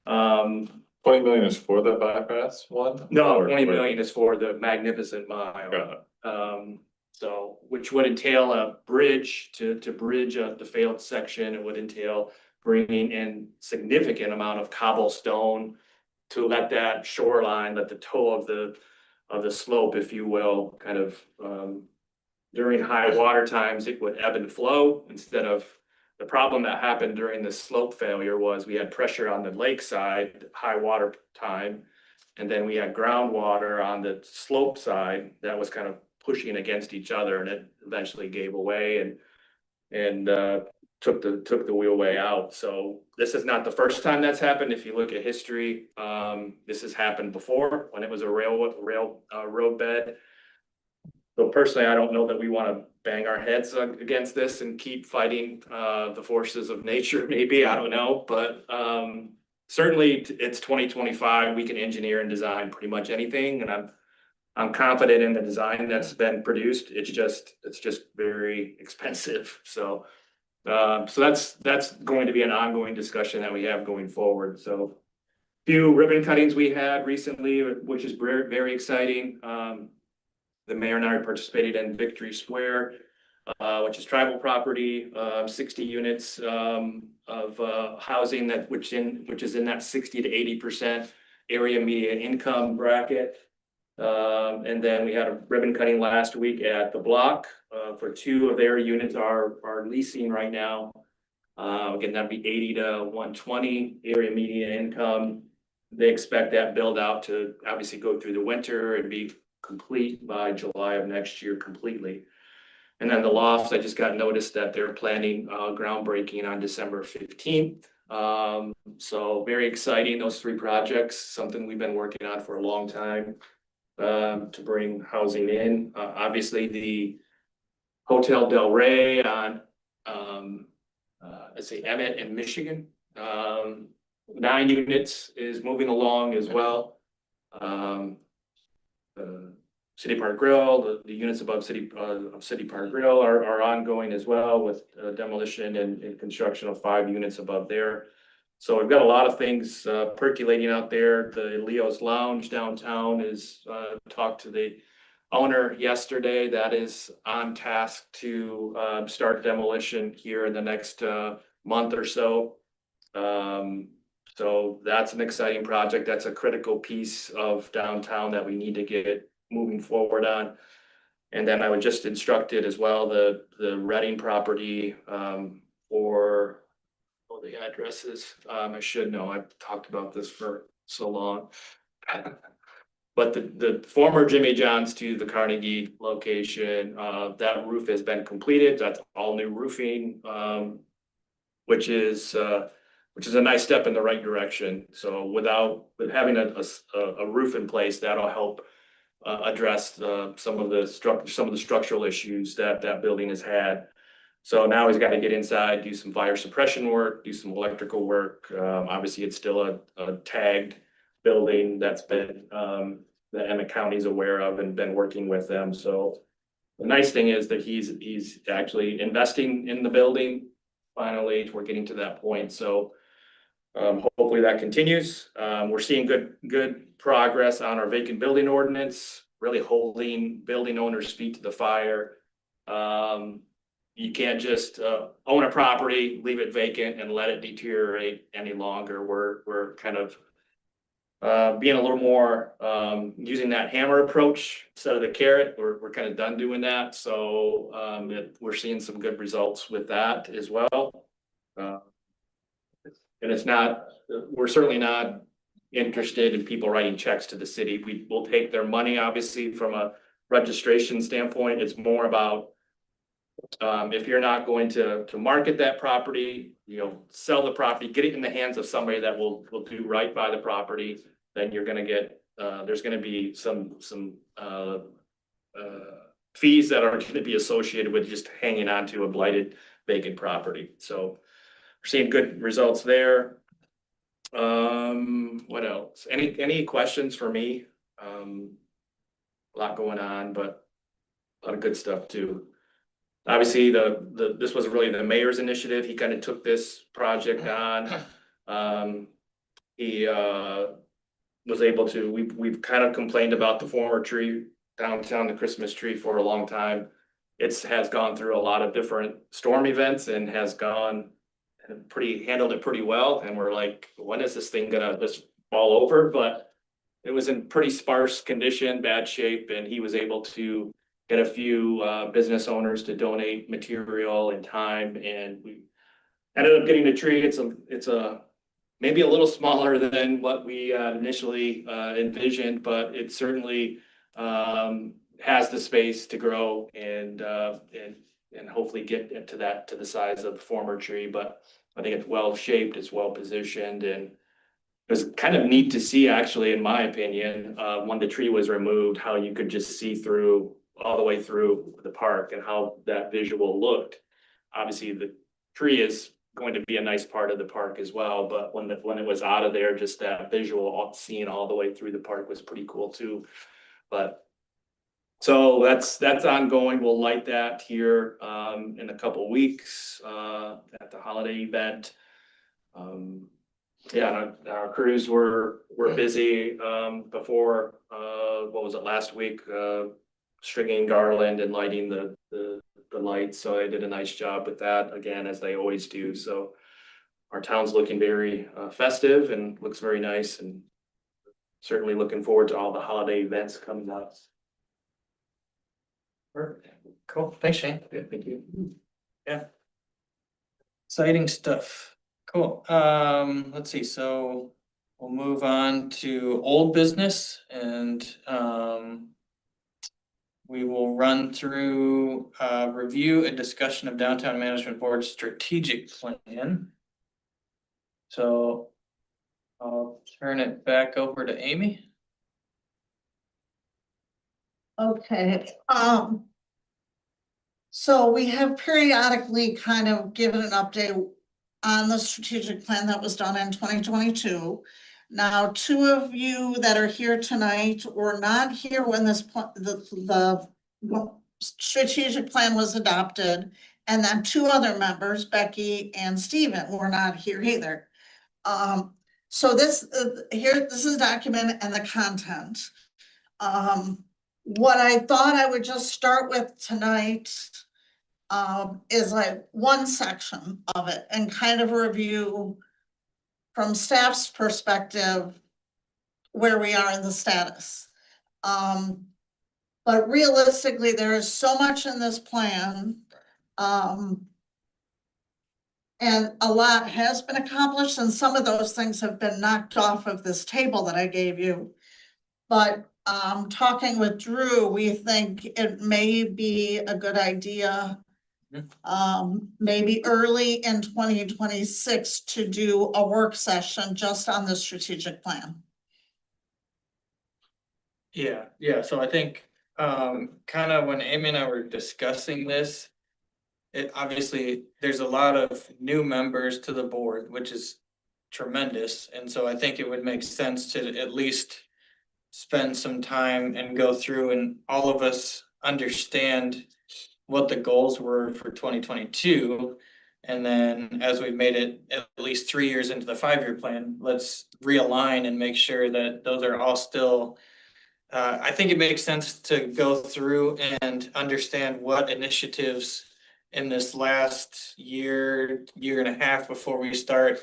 20 million is for the bypass one? no, Or 20 for- million is for the Magnificent Mile. Got it. So, which would entail a bridge to bridge the failed section. It would entail bringing in significant amount of cobblestone to let that shoreline, let the toe of the slope, if you will, kind of, during high water times, it would ebb and flow instead of, the problem that happened during the slope failure was we had pressure on the lakeside, high water time. And then we had groundwater on the slope side that was kind of pushing against each other, and it eventually gave away and took the wheelway out. So this is not the first time that's happened. If you look at history, this has happened before when it was a roadbed. So personally, I don't know that we want to bang our heads against this and keep fighting the forces of nature. Maybe, I don't know, but certainly it's 2025. We can engineer and design pretty much anything, and I'm confident in the design that's been produced. It's just very expensive. So that's going to be an ongoing discussion that we have going forward. So few ribbon cuttings we had recently, which is very, very exciting. The mayor and I participated in Victory Square, which is tribal property, 60 units of housing which is in that 60 to 80% area median income bracket. And then we had a ribbon cutting last week at the Block for 2 of their units are leasing right now. Again, that'd be 80 to 120 area median income. They expect that build out to obviously go through the winter and be complete by July of next year completely. And then the Lofts, I just got noticed that they're planning groundbreaking on December 15th. So very exciting, those 3 projects, something we've been working on for a long time to bring housing in. Obviously the Hotel Del Rey on let's say Emmett in Michigan, 9 units is moving along as well. City Park Grill, the units above City Park Grill are ongoing as well with demolition and construction of 5 units above there. So we've got a lot of things percolating out there. The Leo's Lounge downtown is talked to the owner yesterday. That is on task to start demolition here in the next month or so. So that's an exciting project. That's a critical piece of downtown that we need to get moving forward on. And then I was just instructed as well, the Reading property for the addresses. I should know, I've talked about this for so long. But the former Jimmy John's to the Carnegie location, that roof has been completed. That's all new roofing, which is a nice step in the right direction. So with having a roof in place, that'll help address some of the structural issues that building has had. So now he's got to get inside, do some fire suppression work, do some electrical work. Obviously, it's still a tagged building that's been that Emmett County's aware of and been working with them. So the nice thing is that he's actually investing in the building. Finally, we're getting to that point. So hopefully that continues. We're seeing good progress on our vacant building ordinance, really holding building owners' feet to the fire. You can't just own a property, leave it vacant and let it deteriorate any longer. We're kind of being a little more using that hammer approach instead of the carrot. We're kind of done doing that. So we're seeing some good results with that as well. And we're certainly not interested in people writing checks to the city. We will take their money, obviously, from a registration standpoint. It's more about If you're not going to market that property, sell the property, get it in the hands of somebody that will do right by the property, then you're gonna get, there's gonna be some fees that are gonna be associated with just hanging on to a blighted vacant property. So we're seeing good results there. What else? Any questions for me? A lot going on, but a lot of good stuff too. Obviously, this was really the mayor's initiative. He kind of took this project on. He was able to, we've kind of complained about the former tree downtown, the Christmas tree, for a long time. Has gone through a lot of different storm events and has handled it pretty well. And we're like, when is this thing gonna just fall over? But it was in pretty sparse condition, bad shape, and he was able to get a few business owners to donate material and time, and we ended up getting the tree. It's a maybe a little smaller than what we initially envisioned, but it certainly has the space to grow and hopefully get to the size of the former tree. But I think it's well shaped, it's well positioned, and it was kind of neat to see, actually, in my opinion, when the tree was removed, how you could just see through all the way through the park and how that visual looked. Obviously, the tree is going to be a nice part of the park as well, but when it was out of there, just that visual seeing all the way through the park was pretty cool too. But so that's ongoing. We'll light that here in a couple weeks at the holiday event. Yeah, our crews were busy before what was it, last week, stringing garland and lighting the lights. So they did a nice job with that, again, as they always do. So our town's looking very festive and looks very nice, and certainly looking forward to all the holiday events coming up. Perfect. Cool. Thanks, Shane. Good, thank you. Yeah. Exciting stuff. Cool. Let's see. So we'll move on to old business, and we will run through review and discussion of Downtown Management Board strategic plan. So I'll turn it back over to Amy. Okay, so we have periodically kind of given an update on the strategic plan that was done in 2022. Now, two of you that are here tonight were not here when the strategic plan was adopted. And then two other members, Becky and Stephen, were not here either. So this is a document and the content. What I thought I would just start with tonight is like one section of it and kind of review from staff's perspective where we are in the status. But realistically, there is so much in this plan. And a lot has been accomplished, and some of those things have been knocked off of this table that I gave you. But talking with Drew, we think it may be a good idea, maybe early in 2026 to do a work session just on the strategic plan. Yeah. So I think kind of when Amy and I were discussing this, it obviously there's a lot of new members to the board, which is tremendous. And so I think it would make sense to at least spend some time and go through and all of us understand what the goals were for 2022. And then as we've made it at least 3 years into the 5-year plan, let's realign and make sure that those are all still, I think it makes sense to go through and understand what initiatives in this last year and a half before we start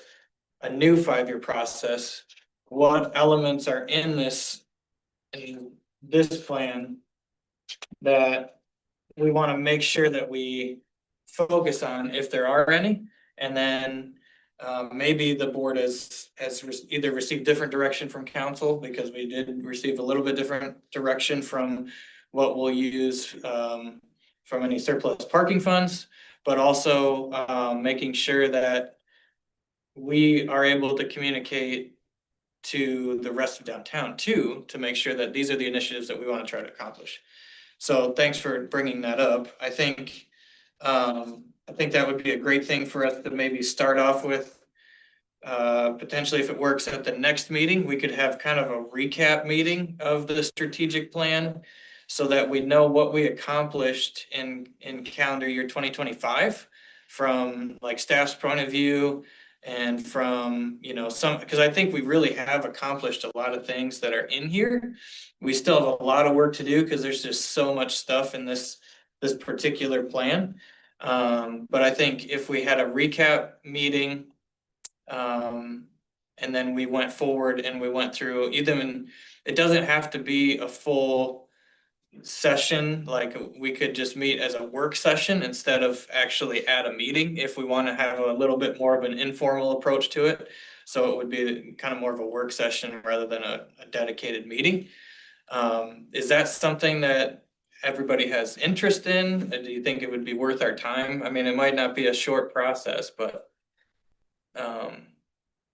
a new 5-year process, what elements are in this plan that we want to make sure that we focus on, if there are any. And then maybe the board has either received different direction from council, because we did receive a little bit different direction from what we'll use from any surplus parking funds, but also making sure that we are able to communicate to the rest of downtown too, to make sure that these are the initiatives that we want to try to accomplish. So thanks for bringing that up. I think that would be a great thing for us to maybe start off with. Potentially, if it works at the next meeting, we could have kind of a recap meeting of the strategic plan so that we know what we accomplished in calendar year 2025 from like staff's point of view and from, some, because I think we really have accomplished a lot of things that are in here. We still have a lot of work to do because there's just so much stuff in this particular plan. But I think if we had a recap meeting, and then we went forward and we went through even, it doesn't have to be a full session, like we could just meet as a work session instead of actually at a meeting if we want to have a little bit more of an informal approach to it. So it would be kind of more of a work session rather than a dedicated meeting. Is that something that everybody has interest in? Do you think it would be worth our time? I mean, it might not be a short process, but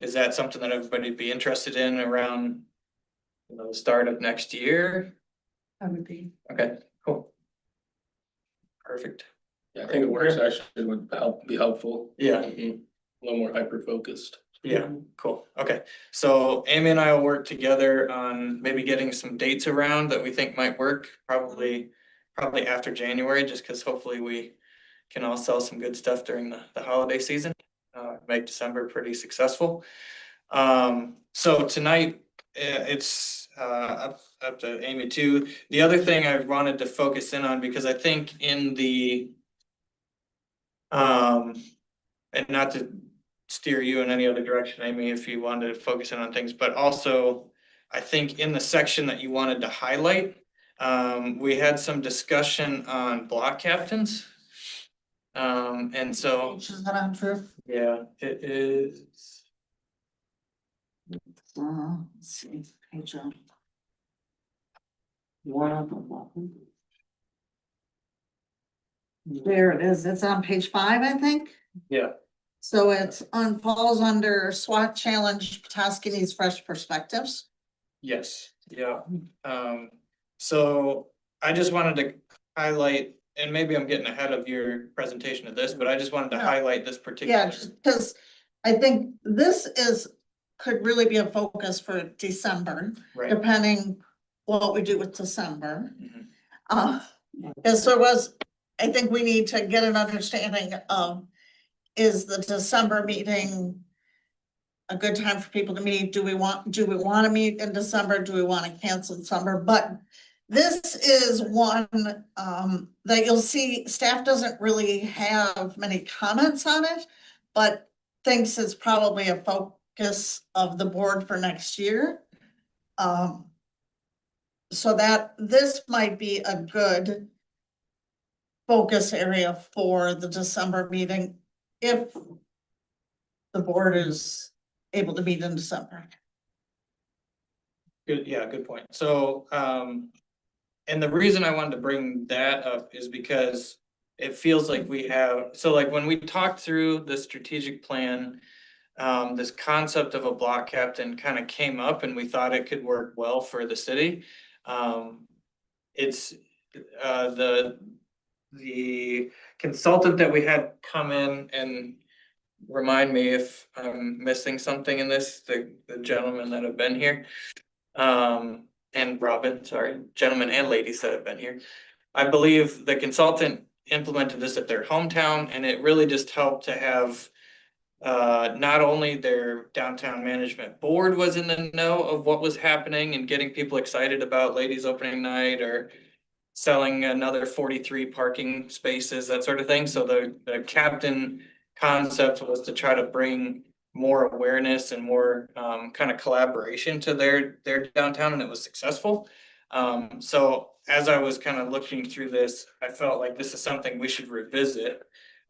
is that something that everybody would be interested in around, the start of next year? I would be. Okay, cool. Perfect. Yeah, I think a work session would be helpful. Yeah, A little more hyper focused. yeah, cool. Okay, so Amy and I will work together on maybe getting some dates around that we think might work, probably after January, just because hopefully we can all sell some good stuff during the holiday season. Make December pretty successful. So tonight, it's up to Amy too. The other thing I wanted to focus in on, because I think in the and not to steer you in any other direction, Amy, if you wanted to focus in on things, but also I think in the section that you wanted to highlight, we had some discussion on block captains. And so, Is that on true? yeah, it is. Let's see, page on. One of them. There it is. It's on page 5, I think. Yeah. So it's falls under SWAT Challenge, Petoskey Needs Fresh Perspectives. Yes, yeah. So I just wanted to highlight, and maybe I'm getting ahead of your presentation of this, but I just wanted to No. highlight this particular. Yeah, because I think this could really be a focus for December, Right. depending what we do with December. Mhm. Because I think we need to get an understanding of, is the December meeting a good time for people to meet? Do we want to meet in December? Do we want to cancel December? But this is one that you'll see staff doesn't really have many comments on it, but thinks it's probably a focus of the board for next year. So that this might be a good focus area for the December meeting if the board is able to meet in December. Good, yeah, good point. So, and the reason I wanted to bring that up is because it feels like we have, so like when we talked through the strategic plan, this concept of a block captain kind of came up and we thought it could work well for the city. It's the consultant that we had come in and remind me if I'm missing something in this, the gentlemen that have been here. And Robin, sorry, gentlemen and ladies that have been here. I believe the consultant implemented this at their hometown and it really just helped to have not only their downtown management board was in the know of what was happening and getting people excited about ladies opening night or selling another 43 parking spaces, that sort of thing. So the captain concept was to try to bring more awareness and more kind of collaboration to their downtown, and it was successful. So as I was kind of looking through this, I felt like this is something we should revisit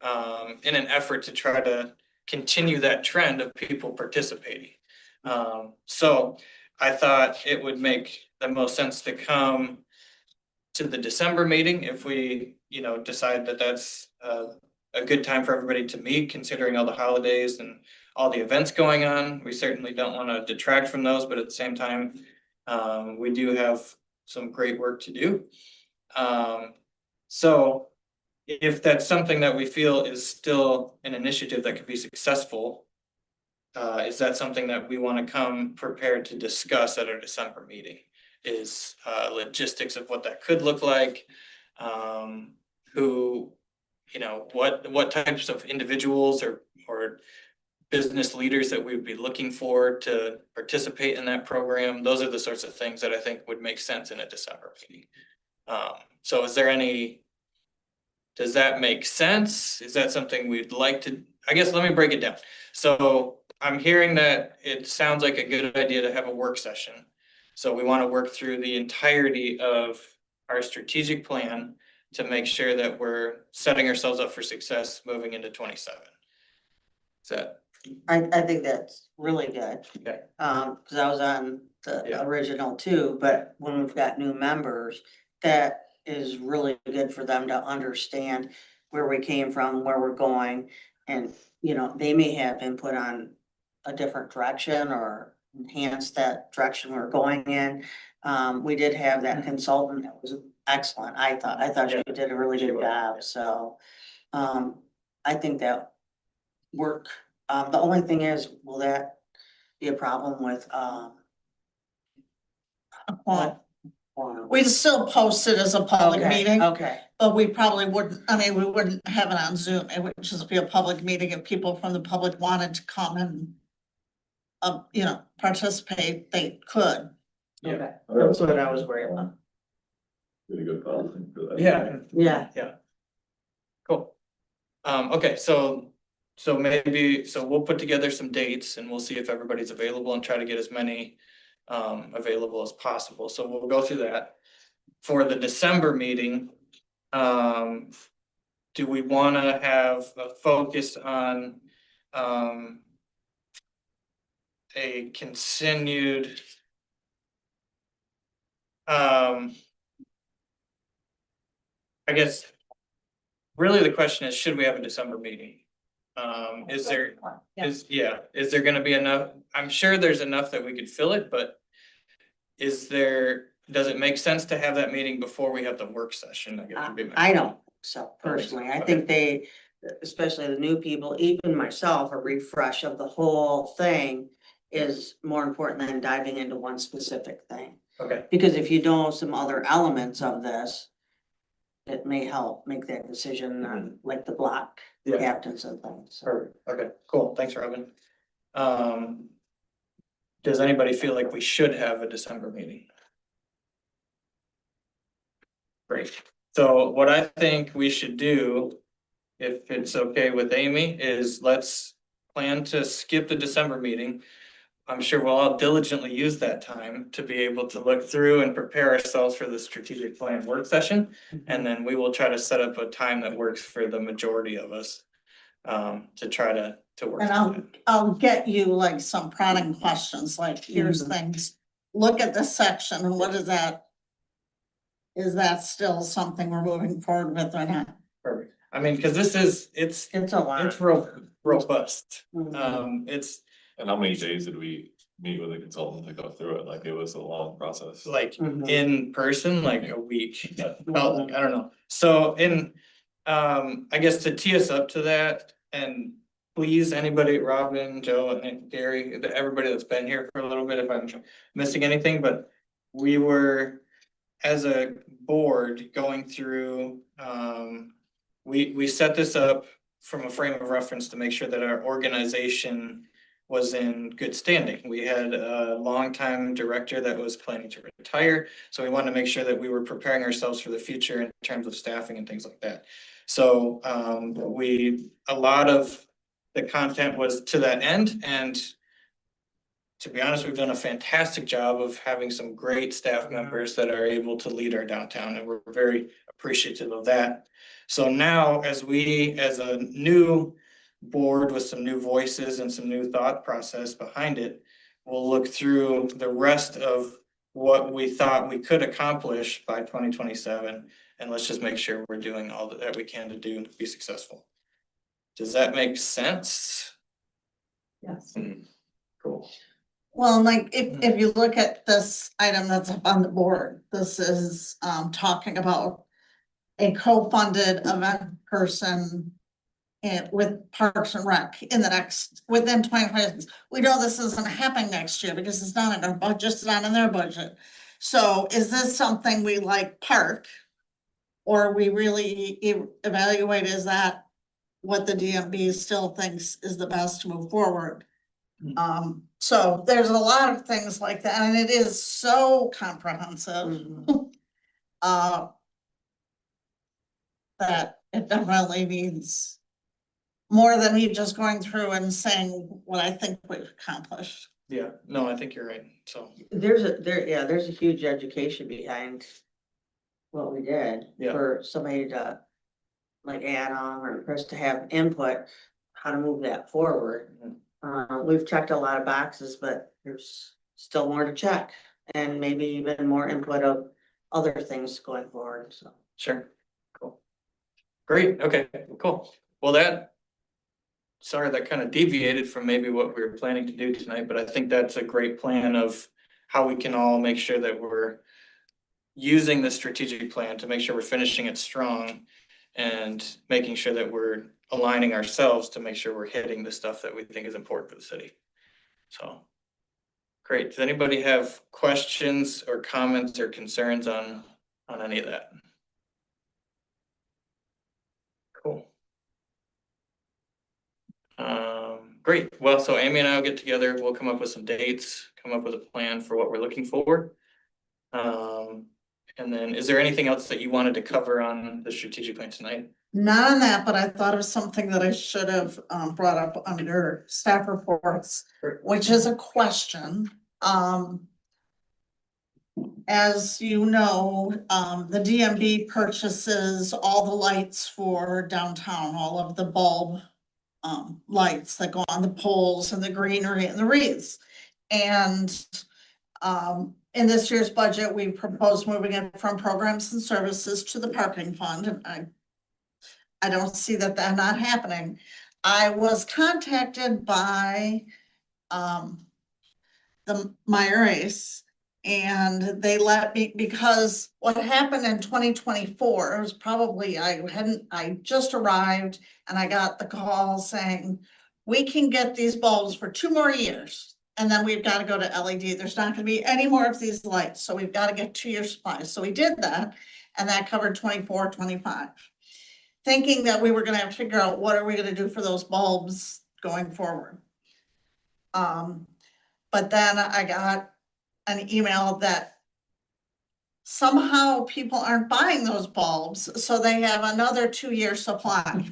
in an effort to try to continue that trend of people participating. So I thought it would make the most sense to come to the December meeting if we, decide that that's a good time for everybody to meet, considering all the holidays and all the events going on. We certainly don't want to detract from those, but at the same time, we do have some great work to do. So if that's something that we feel is still an initiative that could be successful, is that something that we want to come prepared to discuss at our December meeting? Is logistics of what that could look like, who, what types of individuals or business leaders that we would be looking for to participate in that program. Those are the sorts of things that I think would make sense in a December meeting. So does that make sense? Is that something we'd like to, I guess, let me break it down. So I'm hearing that it sounds like a good idea to have a work session. So we want to work through the entirety of our strategic plan to make sure that we're setting ourselves up for success moving into 27. Is that? I think that's really good. Okay. Cause I was on the Yeah. original too, but when we've got new members, that is really good for them to understand where we came from, where we're going. And, they may have input on a different direction or enhance that direction we're going in. We did have that consultant that was excellent. I thought she did a really She good was, job, yeah. so, I think that work. The only thing is, will that be a problem with, Well, we'd still post it as a public okay, meeting, okay, but we probably wouldn't, we wouldn't have it on Zoom. It would just be a public meeting if people from the public wanted to come and participate, they could. okay, that's what I was worried about. Pretty good policy for that. Yeah. Cool. Okay, so we'll put together some dates and we'll see if everybody's available and try to get as many available as possible. So we'll go through that. For the December meeting, do we want to have a focus on a continued I guess really the question is, should we have a December meeting? Is there gonna be enough? I'm sure there's enough that we could fill it, but does it make sense to have that meeting before we have the work session? I guess would be my- I don't, so personally, I think they, especially the new people, even myself, a refresh of the whole thing is more important than diving into one specific thing. Okay, Because if you know some other elements of this, it may help make that decision on like the block Yeah. captains and things. So. perfect. Okay, cool. Thanks, Robin. Does anybody feel like we should have a December meeting? Great. So what I think we should do, if it's okay with Amy, is let's plan to skip the December meeting. I'm sure we'll all diligently use that time to be able to look through and prepare ourselves for the strategic plan work session. And then we will try to set up a time that works for the majority of us to try to work. And I'll get you like some prodding questions, like here's things, look at this section and what is that? Is that still something we're moving forward with or not? Perfect. I mean, cause it's It's a lot. it's robust. Mhm. It's And how many days did we meet with a consultant to go through it? Like, it was a long process. like Mhm. in person, like a week, felt like, I don't know. So I guess to tee us up to that, and please, anybody, Robin, Joe, and Gary, everybody that's been here for a little bit, if I'm missing anything, but we were, as a board, going through, we set this up from a frame of reference to make sure that our organization was in good standing. We had a longtime director that was planning to retire, so we wanted to make sure that we were preparing ourselves for the future in terms of staffing and things like that. So a lot of the content was to that end, and to be honest, we've done a fantastic job of having some great staff members that are able to lead our downtown, and we're very appreciative of that. So now, as a new board with some new voices and some new thought process behind it, we'll look through the rest of what we thought we could accomplish by 2027 And let's just make sure we're doing all that we can to do to be successful. Does that make sense? Yes. Cool. Well, like, if you look at this item that's up on the board, this is, talking about a co-funded event person with Parks and Rec in the within 2026. We know this isn't happening next year because it's not in our budget, it's not in their budget. So is this something we like park? Or we really evaluate, is that what the DMB still thinks is the best to move forward? So there's a lot of things like that, and it is so comprehensive. That it definitely needs more than me just going through and saying what I think we've accomplished. Yeah, no, I think you're right, so. There's a huge education behind what we did. Yeah. For somebody to, like Adam or Chris, to have input, how to move that forward. We've checked a lot of boxes, but there's still more to check, and maybe even more input of other things going forward, so. Sure, cool. Great, okay, cool. Well, sorry, that kind of deviated from maybe what we were planning to do tonight, but I think that's a great plan of how we can all make sure that we're using the strategic plan to make sure we're finishing it strong and making sure that we're aligning ourselves to make sure we're hitting the stuff that we think is important for the city. So, great. Does anybody have questions or comments or concerns on any of that? Cool. Great. Well, so Amy and I will get together. We'll come up with some dates, come up with a plan for what we're looking for. And then is there anything else that you wanted to cover on the strategic plan tonight? Not on that, but I thought of something that I should have brought up under staff reports, which is a question. As you know, the DMB purchases all the lights for downtown, all of the bulb lights that go on the poles and the greenery and the wreaths. And in this year's budget, we proposed moving it from programs and services to the parking fund, and I don't see that not happening. I was contacted by the Meyer Ace, and they let me, because what happened in 2024, it was probably, I just arrived and I got the call saying, we can get these bulbs for 2 more years. And then we've got to go to LED. There's not going to be any more of these lights. So we've got to get 2-year supplies. So we did that, and that covered 24, 25. Thinking that we were going to have to figure out what are we going to do for those bulbs going forward. But then I got an email that somehow people aren't buying those bulbs, so they have another 2-year supply.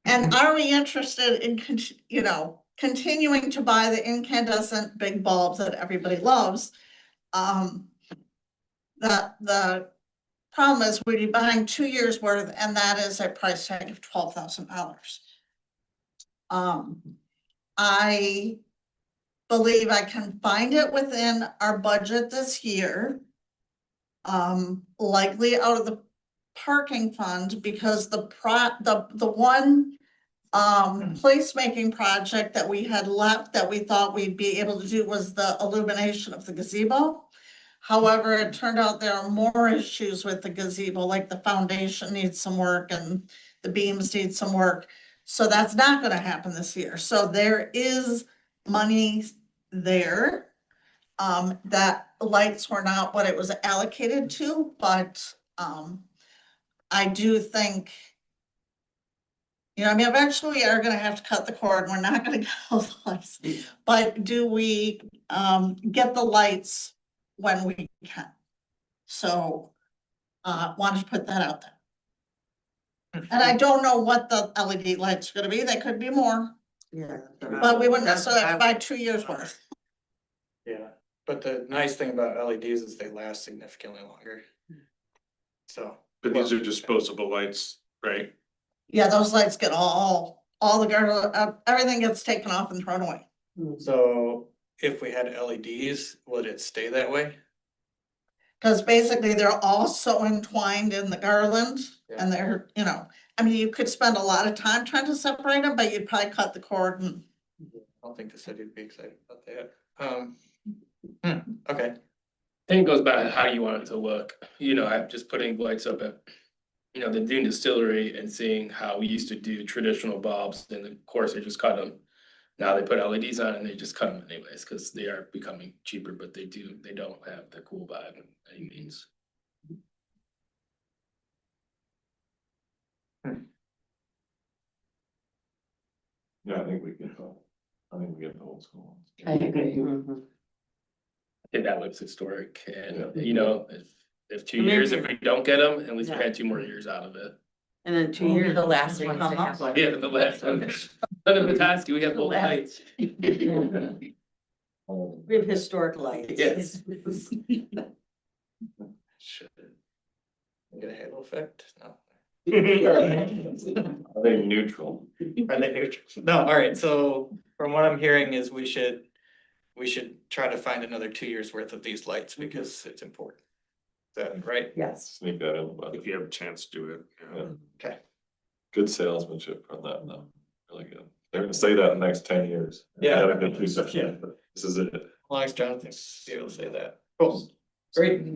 And are we interested in, continuing to buy the incandescent big bulbs that everybody loves? The problem is we'd be buying 2 years worth, and that is a price tag of $12,000. I believe I can find it within our budget this year. Likely out of the parking fund, because the one placemaking project that we had left that we thought we'd be able to do was the illumination of the gazebo. However, it turned out there are more issues with the gazebo, like the foundation needs some work and the beams need some work. So that's not going to happen this year. So there is money there. That lights were not what it was allocated to, but I do think, eventually we are going to have to cut the cord. We're not going to get those lights. But do we get the lights when we can? So wanted to put that out there. And I don't know what the LED lights are going to be. They could be more. Yeah. But we wouldn't necessarily buy 2 years worth. Yeah, but the nice thing about LEDs is they last significantly longer. So. But these are disposable lights, right? Yeah, those lights get all the guard, everything gets taken off and thrown away. So if we had LEDs, would it stay that way? Cause basically they're all so entwined in the garland and they're, you know, I mean, you could spend a lot of time trying to separate them, but you'd probably cut the cord and. I don't think the city would be excited about that. Okay, I think it goes back to how you want it to look, you know, I'm just putting lights up at, you know, the Dune Distillery and seeing how we used to do traditional bulbs, and of course, they just cut them. Now they put LEDs on and they just cut them anyways, cause they are becoming cheaper, but they don't have the cool vibe in any means. Yeah, I think we get the old school ones. I agree. Mhm. I think that looks historic and, Yeah. you know, if 2 And then years, if you're- we don't get them, at least we Yeah. had 2 more years out of it. And then 2 We'll be years. the last they ones come to up have with- Yeah, the last one. None of it's asking, we have both lights. We have historic lights. Yes. should. Get a halo effect? No. Are they neutral? Are they neutral? No, alright, so from what I'm hearing is we should try to find another 2 years worth of these lights because it's important. Is that right? Yes. Sneak that in, but If you have a chance to do it. Yeah. Okay. good salesmanship from that though, really good. They're gonna say that in the next 10 years. Yeah. Gotta get through such a- This is it. As long as Jonathan's able to say that. Cool, great.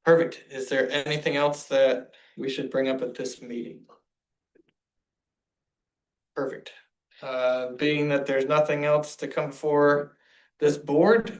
Perfect. Is there anything else that we should bring up at this meeting? Perfect. Being that there's nothing else to come for this board,